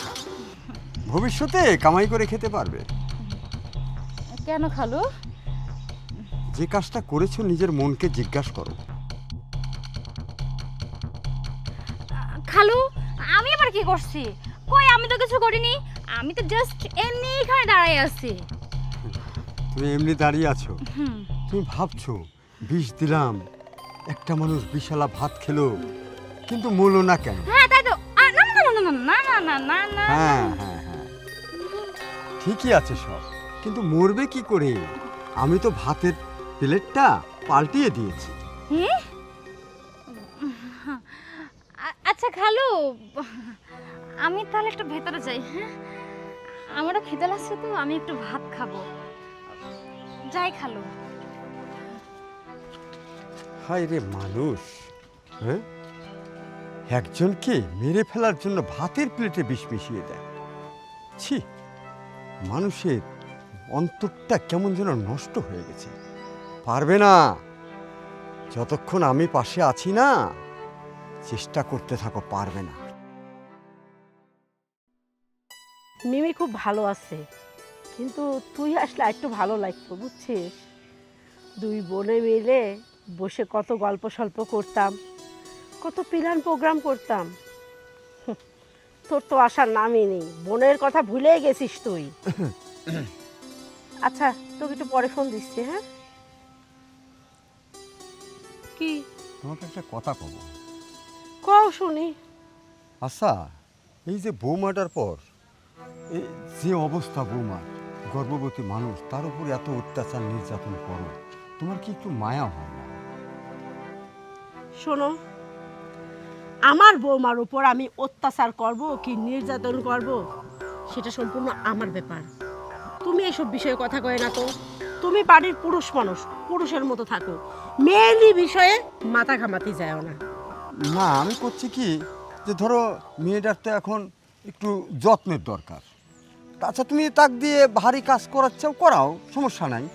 ভবিষ্যতে কামাই করে খেতে পারবে। কেন খালো? যে কাজটা করেছো নিজের মনকে জিজ্ঞাসা করো। খালু, আমি আবার কি করছি? কই, আমি তো কিছু করিনি, আমি তো জাস্ট এমনি এখানে দাঁড়াই আছি। তুমি এমনি দাঁড়িয়ে আছো, তুমি ভাবছো বিষ দিলাম, একটা মানুষ বিশালা ভাত খেলো, কিন্তু মরলো না কেন? হ্যাঁ তাই তো। না না না না না না না না না। হ্যাঁ হ্যাঁ হ্যাঁ, ঠিকই আছে সব, কিন্তু মরবে কি করে? আমি তো ভাতের প্লেটটা পাল্টিয়ে দিয়েছি। আচ্ছা খালু, আমি তাহলে একটু ভেতরে যাই। হ্যাঁ, আমারও খিদে লাগছে, তো আমি একটু ভাত খাবো। যাই খালু। হায় রে মানুষ, হ্যাঁ, একজনকে মেরে ফেলার জন্য ভাতের প্লেটে বিষ মিশিয়ে দেয়। ছি, মানুষের অন্তরটা কেমন যেন নষ্ট হয়ে গেছে। পারবে না, যতক্ষণ আমি পাশে আছি না, চেষ্টা করতে থাকো, পারবে না। মিমি খুব ভালো আছে, কিন্তু তুই আসলে একটু ভালো লাগতো, বুঝছিস? দুই বোনে মিলে বসে কত গল্প সল্প করতাম, কত প্ল্যান প্রোগ্রাম করতাম। তোর তো আসার নামই নেই, বোনের কথা ভুলেই গেছিস তুই। আচ্ছা, তোকে একটু পরে ফোন দিচ্ছি। হ্যাঁ, কি তোমাকে একটা কথা কব। কও শুনি। আচ্ছা, এই যে বৌমাটার পর এই যে অবস্থা, বৌমার গর্ভবতী মানুষ, তার উপর এত অত্যাচার নির্যাতন করো, তোমার কি একটু মায়া হয় না? শোনো, আমার বৌমার উপর আমি অত্যাচার করব কি নির্যাতন করব, সেটা সম্পূর্ণ আমার ব্যাপার। তুমি এসব বিষয়ে কথা কয় না তো। তুমি বাড়ির পুরুষ মানুষ, পুরুষের মতো থাকো, মেয়েলি বিষয়ে মাথা ঘামাতে যাও না। না, আমি করছি কি, যে ধরো মেয়েটার তো এখন একটু যত্নের দরকার। আচ্ছা, তুমি তাক দিয়ে ভারী কাজ করাচ্ছাও, করাও, সমস্যা নাই।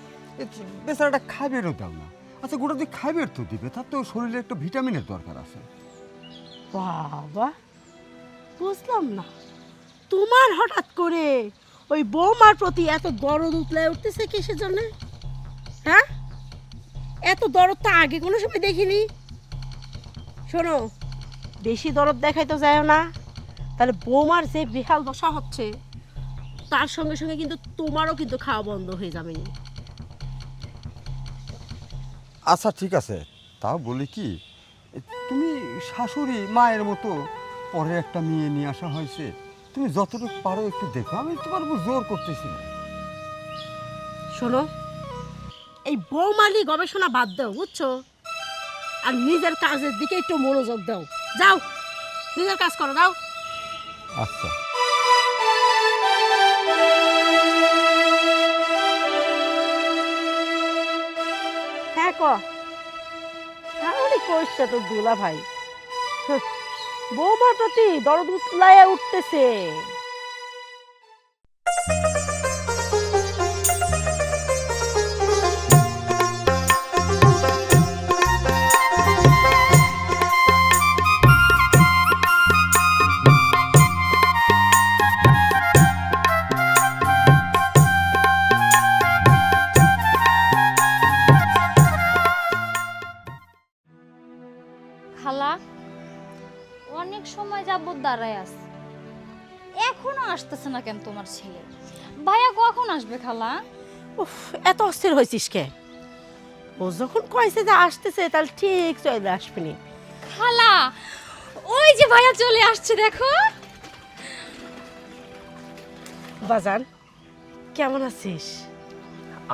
বেচারাটা খাইবেরও দাও না। আচ্ছা, গোটা দিয়ে খাইবের তো দিবে, তার তো শরীরে একটু ভিটামিনের দরকার আছে। বাবা, বুঝলাম না তোমার হঠাৎ করে ওই বৌমার প্রতি এত দরদ উতলায় উঠতেছে কিসের জন্য? হ্যাঁ, এত দরদ তো আগে কোনো সময় দেখিনি। শোনো, বেশি দরদ দেখাই তো যায় না, তাহলে বৌমার যে বেহাল দশা হচ্ছে, তার সঙ্গে সঙ্গে কিন্তু তোমারও কিন্তু খাওয়া বন্ধ হয়ে যাবে। আচ্ছা ঠিক আছে, তাও বলি কি, তুমি শাশুড়ি মায়ের মতো পরে একটা মেয়ে নিয়ে আসা হয়েছে, তুমি যতটুকু পারো একটু দেখো, আমি তোমার উপর জোর করতেছি না। শোনো, এই বৌমালি গবেষণা বাদ দাও, বুঝছো? আর নিজের কাজের দিকে একটু মনোযোগ দাও। যাও, নিজের কাজ করো, যাও। আচ্ছা, হ্যাঁ, তাহলে কইছে তো দুলা ভাই, বৌমার প্রতি দরদ উতলাইয়া উঠতেছে। খালা অনেক সময় যাবত দাঁড়ায় আছে, এখনো আসতেছে না কেন তোমার ছেলে? ভাইয়া কখন আসবে খালা? উফ, এত অস্থির হয়েছিস কে? ও যখন কইছে যে আসতেছে, তাহলে ঠিক চলে আসবিনি। খালা, ওই যে ভাইয়া চলে আসছে, দেখো। বাজান, কেমন আছিস?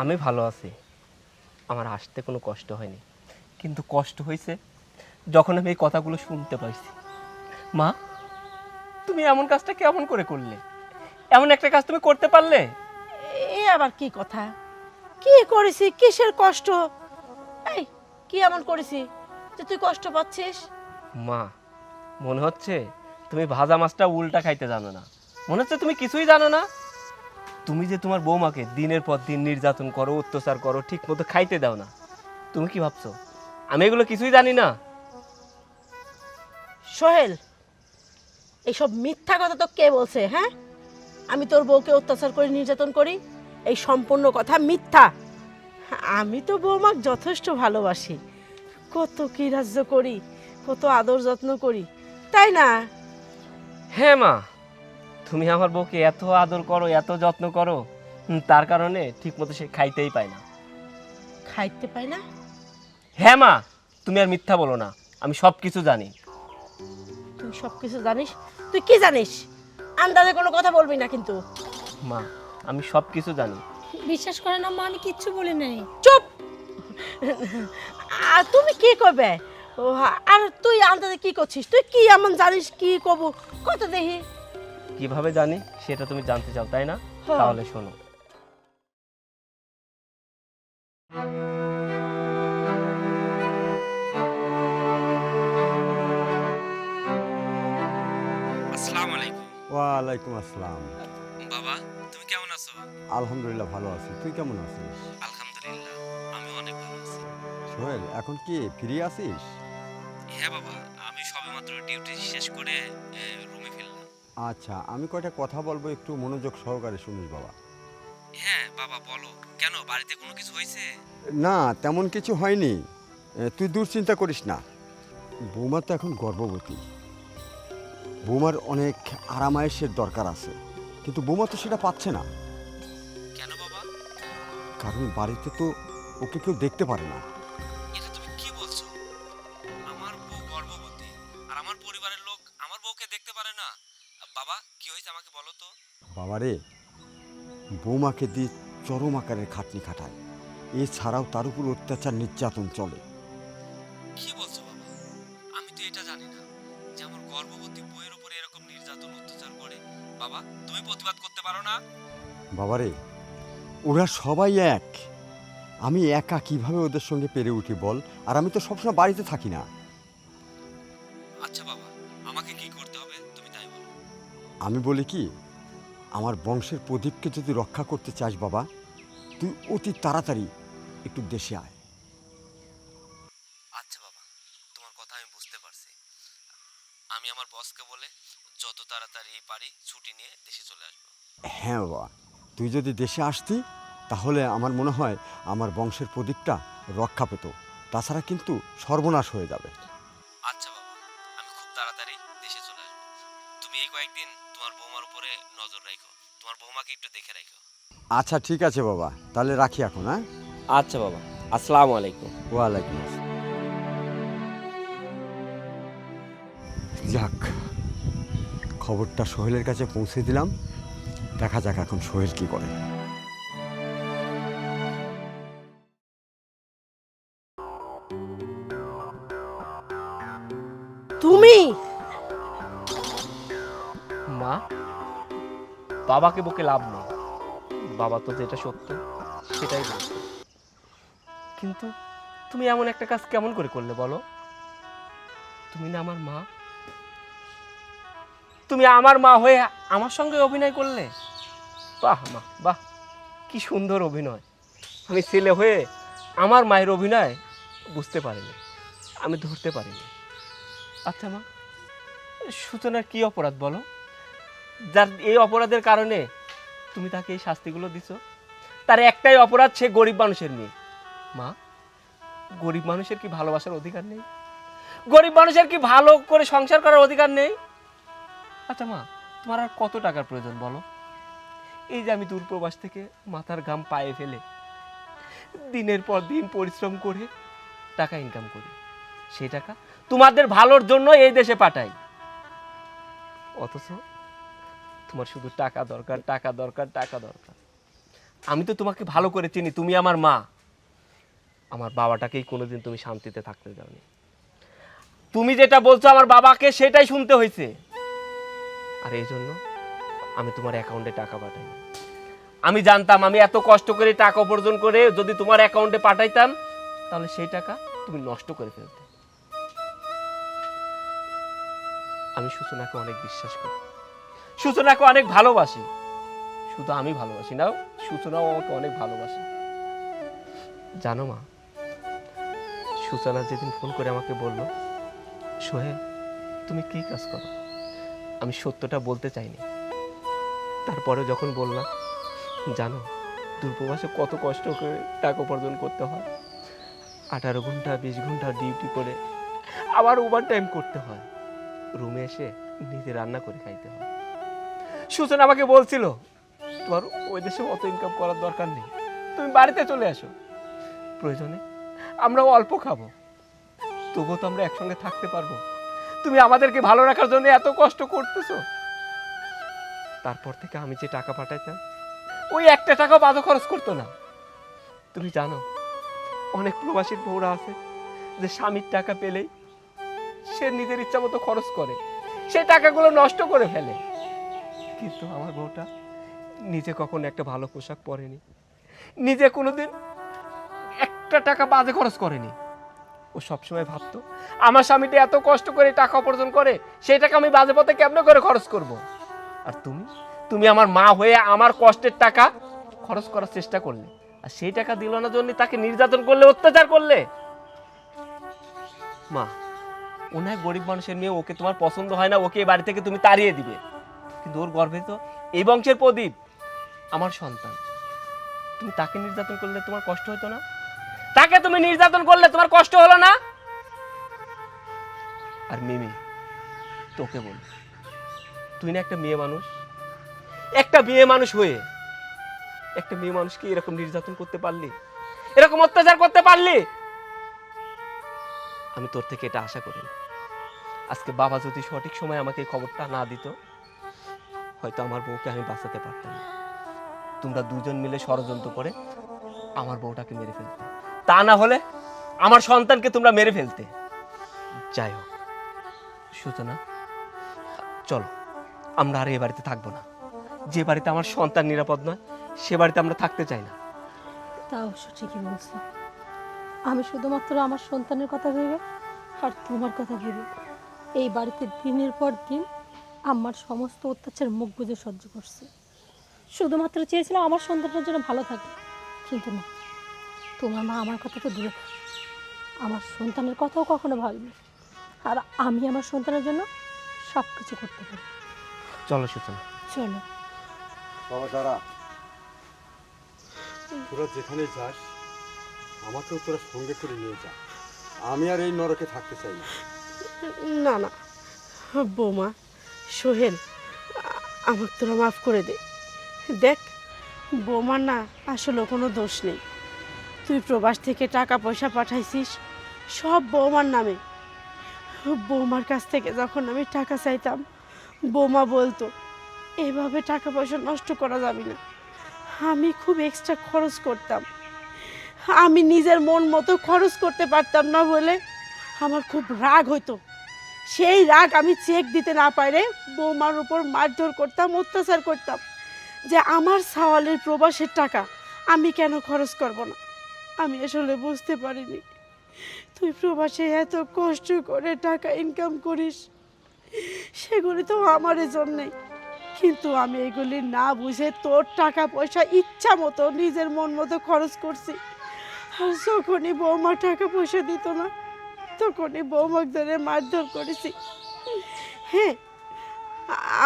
আমি ভালো আছি, আমার আসতে কোনো কষ্ট হয়নি, কিন্তু কষ্ট হয়েছে যখন আমি এই কথাগুলো শুনতে পাইছি। মা, তুমি এমন কাজটা কেমন করে করলে? এমন একটা কাজ তুমি করতে পারলে? এ আবার কি কথা? কি করেছি? কিসের কষ্ট? এই, কি এমন করেছি যে তুই কষ্ট পাচ্ছিস? মা, মনে হচ্ছে তুমি ভাজা মাছটা উল্টা খাইতে জানো না, মনে হচ্ছে তুমি কিছুই জানো না। তুমি যে তোমার বৌমাকে দিনের পর দিন নির্যাতন করো, অত্যাচার করো, ঠিক মতো খাইতে দাও না, তুমি কি ভাবছো আমি এগুলো কিছুই জানি না? সোহেল, এইসব মিথ্যা কথা তো কে বলছে? হ্যাঁ, আমি তোর বউকে অত্যাচার করি, নির্যাতন করি, এই সম্পূর্ণ কথা মিথ্যা। আমি তো বৌমাকে যথেষ্ট ভালোবাসি, কত কি রাজ্য করি, কত আদর যত্ন করি, তাই না? হ্যাঁ মা, তুমি আমার বউকে এত আদর করো, এত যত্ন করো, তার কারণে ঠিক মতো সে খাইতেই পায় না। খাইতে পাই না? হ্যাঁ মা, তুমি আর মিথ্যা বলো না, আমি সব কিছু জানি। তুই সব কিছু জানিস? তুই কি জানিস? আন্দাজে কোনো কথা বলবি না কিন্তু। মা, আমি সব কিছু জানি, বিশ্বাস করেন আম্মা, আমি কিচ্ছু বলি নাই। চুপ। আর তুমি কি করবে? ও, আর তুই আন্দাজে কি করছিস? তুই কি এমন জানিস কি কব কত দেখি? কিভাবে জানি সেটা তুমি জানতে চাও তাই না? হ্যাঁ। তাহলে শোনো। আসসালামু আলাইকুম। ওয়ালাইকুম আসসালাম। বাবা, তুমি কেমন আছো? আলহামদুলিল্লাহ ভালো আছি, তুই কেমন আছিস? আলহামদুলিল্লাহ, আমি অনেক ভালো আছি। সোহেল, এখন কি ফ্রি আছিস? হ্যাঁ বাবা, আমি সবেমাত্র ডিউটি শেষ করে রুমে ফিরলাম। আচ্ছা, আমি কয়টা কথা বলবো, একটু মনোযোগ সহকারে শুনিস বাবা। হ্যাঁ বাবা বলো, কেন বাড়িতে কোনো কিছু হয়েছে? না, তেমন কিছু হয়নি। তুই দুশ্চিন্তা করিস না। বৌমা তো এখন গর্ভবতী। বৌমার অনেক আরামায়েশের দরকার আছে, কিন্তু বৌমা তো সেটা পাচ্ছে না। কেন বাবা? কারণ বাড়িতে তো ওকে কেউ দেখতে পারে না। এটা তুমি কি বলছো? আমার বউ গর্ভবতী আর আমার পরিবারের লোক আমার বউকে দেখতে পারে না? বাবা কি হয়েছে আমাকে বলো তো। বাবারে, বৌমাকে দিয়ে চরম আকারের খাটনি খাটায়। এছাড়াও তার উপর অত্যাচার নির্যাতন চলে। কি বলছো বাবা? আমি তো এটা জানি না যে আমার গর্ভবতী বউয়ের উপরে এরকম নির্যাতন অত্যাচার করে। বাবা তুমি প্রতিবাদ করতে পারো না? বাবারে, ওরা সবাই এক। আমি একা কিভাবে ওদের সঙ্গে পেরে উঠি বল? আর আমি তো সবসময় বাড়িতে থাকি না। আচ্ছা বাবা, আমাকে কি করতে হবে তুমি তাই বলো। আমি বলি কি, আমার বংশের প্রদীপকে যদি রক্ষা করতে চাস বাবা, তুই অতি তাড়াতাড়ি একটু দেশে আয়। আচ্ছা বাবা, তোমার কথা আমি বুঝতে পারছি। আমি আমার বসকে বলে যত তাড়াতাড়ি পারি ছুটি নিয়ে দেশে চলে আসবো। হ্যাঁ বাবা, তুই যদি দেশে আসতি তাহলে আমার মনে হয় আমার বংশের প্রদীপটা রক্ষা পেত। তাছাড়া কিন্তু সর্বনাশ হয়ে যাবে। আচ্ছা বাবা, আমি খুব তাড়াতাড়ি দেশে চলে আসবো। তুমি এই কয়েকদিন তোমার বৌমার উপরে নজর রাখো, তোমার বৌমাকে একটু দেখে রাখো। আচ্ছা ঠিক আছে বাবা, তাহলে রাখি এখন। হ্যাঁ, আচ্ছা বাবা, আসসালামু আলাইকুম। ওয়ালাইকুম আসসালাম। যাক, খবরটা সোহেলের কাছে পৌঁছে দিলাম। দেখা যাক এখন সোহেল কি করে। তুমি মা, বাবাকে বকে লাভ নেই। বাবা তো যেটা সত্য সেটাই বলছে। কিন্তু তুমি এমন একটা কাজ কেমন করে করলে বলো? তুমি না আমার মা, তুমি আমার মা হয়ে আমার সঙ্গে অভিনয় করলে। বাহ মা বাহ, কি সুন্দর অভিনয়। আমি ছেলে হয়ে আমার মায়ের অভিনয় বুঝতে পারিনি, আমি ধরতে পারিনি। আচ্ছা মা, সূচনার কি অপরাধ বলো, যার এই অপরাধের কারণে তুমি তাকে এই শাস্তিগুলো দিছো? তার একটাই অপরাধ, সে গরিব মানুষের মেয়ে। মা, গরিব মানুষের কি ভালোবাসার অধিকার নেই? গরিব মানুষের কি ভালো করে সংসার করার অধিকার নেই? আচ্ছা মা, তোমার আর কত টাকার প্রয়োজন বলো? এই যে আমি দূরপ্রবাস থেকে মাথার ঘাম পায়ে ফেলে দিনের পর দিন পরিশ্রম করে টাকা ইনকাম করি, সেই টাকা তোমাদের ভালোর জন্য এই দেশে পাঠাই। অথচ তোমার শুধু টাকা দরকার, টাকা দরকার, টাকা দরকার। আমি তো তোমাকে ভালো করে চিনি, তুমি আমার মা। আমার বাবাটাকেই কোনোদিন তুমি শান্তিতে থাকতে দাওনি। তুমি যেটা বলছো আমার বাবাকে সেটাই শুনতে হয়েছে। আর এই জন্য আমি তোমার অ্যাকাউন্টে টাকা পাঠাই। আমি জানতাম আমি এত কষ্ট করে টাকা উপার্জন করে যদি তোমার অ্যাকাউন্টে পাঠাইতাম তাহলে সেই টাকা তুমি নষ্ট করে ফেলতে। আমি সূচনাকে অনেক বিশ্বাস করি, সূচনাকে অনেক ভালোবাসি। শুধু আমি ভালোবাসি না, সূচনাও আমাকে অনেক ভালোবাসে। জানো মা, সূচনা যেদিন ফোন করে আমাকে বলল, সোহেল তুমি কি কাজ করো, আমি সত্যটা বলতে চাইনি। তারপরে যখন বললাম, জানো দূরপ্রবাসে কত কষ্ট করে টাকা উপার্জন করতে হয়, 18 ঘন্টা 20 ঘন্টা ডিউটি করে আবার ওভার টাইম করতে হয়, রুমে এসে নিজে রান্না করে খাইতে হয়। সূচনা আমাকে বলছিল, তোমার ওই দেশে অত ইনকাম করার দরকার নেই, তুমি বাড়িতে চলে আসো, প্রয়োজনে আমরাও অল্প খাবো, তবুও তো আমরা একসঙ্গে থাকতে পারবো। তুমি আমাদেরকে ভালো রাখার জন্য এত কষ্ট করতেছো। তারপর থেকে আমি যে টাকা পাঠাইতাম ওই একটা টাকাও বাজে খরচ করতো না। তুমি জানো অনেক প্রবাসীর বউরা আছে যে স্বামীর টাকা পেলেই সে নিজের ইচ্ছা মতো খরচ করে, সেই টাকাগুলো নষ্ট করে ফেলে। কিন্তু আমার বউটা নিজে কখনো একটা ভালো পোশাক পরেনি, নিজে কোনোদিন একটা টাকা বাজে খরচ করেনি। ও সবসময় ভাবতো আমার স্বামীটা এত কষ্ট করে টাকা উপার্জন করে, সেই টাকা আমি বাজে পথে কেমনে করে খরচ করব। আর তুমি আমার মা হয়ে আমার কষ্টের টাকা খরচ করার চেষ্টা করলে, আর সেই টাকা দিল না জন্য তাকে নির্যাতন করলে, অত্যাচার করলে। মা, ওনার গরিব মানুষের মেয়ে, ওকে তোমার পছন্দ হয় না, ওকে এই বাড়ি থেকে তুমি তাড়িয়ে দিবে, কিন্তু ওর গর্ভে তো এই বংশের প্রদীপ, আমার সন্তান। তুমি তাকে নির্যাতন করলে তোমার কষ্ট হতো না? তাকে তুমি নির্যাতন করলে তোমার কষ্ট হলো না? আর মিমি, তোকে বল, তুই না একটা মেয়ে মানুষ, একটা মেয়ে মানুষ হয়ে একটা মেয়ে মানুষকে এরকম নির্যাতন করতে পারলি, এরকম অত্যাচার করতে পারলি? আমি তোর থেকে এটা আশা করি। আজকে বাবা যদি সঠিক সময় আমাকে এই খবরটা না দিত, হয়তো আমার বউকে আমি বাঁচাতে পারতাম না। তোমরা দুজন মিলে ষড়যন্ত্র করে আমার বউটাকে মেরে ফেলতে, তা না হলে আমার সন্তানকে তোমরা মেরে ফেলতে। যাই হোক সূচনা, চলো আমরা আর এই বাড়িতে থাকবো না। যে বাড়িতে আমার সন্তান নিরাপদ নয়, সে বাড়িতে আমরা থাকতে চাই না। তা অবশ্য ঠিকই বলছো। আমি শুধুমাত্র আমার সন্তানের কথা ভেবে আর তোমার কথা ভেবে এই বাড়িতে দিনের পর দিন আমার সমস্ত অত্যাচার মুখ বুজে সহ্য করছি। শুধুমাত্র চেয়েছিলাম আমার সন্তানের জন্য ভালো থাকে, কিন্তু না, তোমার মা আমার কথা তো দূরে থাকে, আমার সন্তানের কথাও কখনো ভাবিনি। আর আমি আমার সন্তানের জন্য সব কিছু করতে পারি। চলো সূচনা, চলো। বাবা দাঁড়া, তোরা যেখানে যাস আমাকেও তোরা সঙ্গে করে নিয়ে যা। আমি আর এই নরকে থাকতে চাই না। না না বৌমা, সোহেল, আমাকে তোরা মাফ করে দে। দেখ বৌমার না আসলে কোনো দোষ নেই। তুই প্রবাস থেকে টাকা পয়সা পাঠাইছিস সব বৌমার নামে। বৌমার কাছ থেকে যখন আমি টাকা চাইতাম, বৌমা বলতো এভাবে টাকা পয়সা নষ্ট করা যাবে না। আমি খুব এক্সট্রা খরচ করতাম, আমি নিজের মন মতো খরচ করতে পারতাম না বলে আমার খুব রাগ হইতো। সেই রাগ আমি চেক দিতে না পারে বৌমার উপর মারধর করতাম, অত্যাচার করতাম, যে আমার সাওয়ালের প্রবাসের টাকা আমি কেন খরচ করব না। আমি আসলে বুঝতে পারিনি তুই প্রবাসে এত কষ্ট করে টাকা ইনকাম করিস, সেগুলি তো আমার জন্যেই। কিন্তু আমি এগুলি না বুঝে তোর টাকা পয়সা ইচ্ছা মতো নিজের মন মতো খরচ করছি। আর যখনই বৌমা টাকা পয়সা দিত না, তখনই বৌমাক ধরে মারধর করেছি। হ্যাঁ,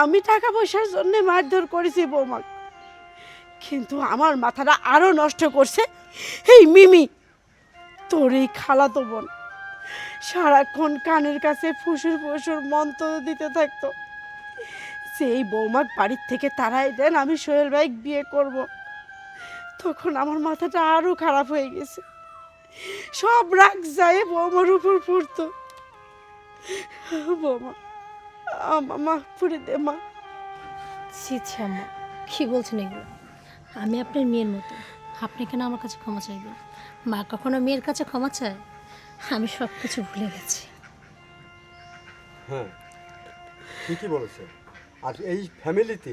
আমি টাকা পয়সার জন্য মারধর করেছি বৌমাক, কিন্তু আমার মাথাটা আরো নষ্ট করছে এই মিমি, তোর এই খালাতো বোন। সারাক্ষণ কানের কাছে ফুসুর ফুসুর মন্ত্র দিতে থাকতো যে এই বৌমাক বাড়ির থেকে তাড়াই দেন, আমি সোহেল ভাই বিয়ে করব। তখন আমার মাথাটা আরো খারাপ হয়ে গেছে, সব রাগ যায় বৌমার উপর পড়তো। বৌমা আমা মাফ করে দে মা। ছি ছি আম্মা, কী বলছেন এগুলো? আমি আপনার মেয়ের মতো, আপনি কেন আমার কাছে ক্ষমা চাইবেন? মা কখনো মেয়ের কাছে ক্ষমা চায়? আমি সব কিছু ভুলে গেছি। হ্যাঁ ঠিকই বলেছে। আর এই ফ্যামিলিতে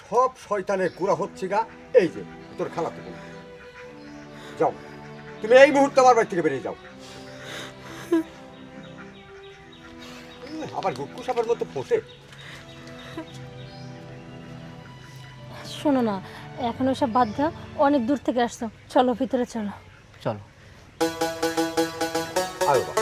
সব শয়তানের গুড়া হচ্ছে গা এই যে তোর খালাতো বোন। যাও তুমি এই মুহূর্তে আমার বাড়ি থেকে বেরিয়ে যাও। আবার গুক্কু সাপের মতো ফোটে। শোনো না, এখন ওসব বাদ দাও, অনেক দূর থেকে আসছো, চলো ভিতরে চলো। চলো। আয় বাবা।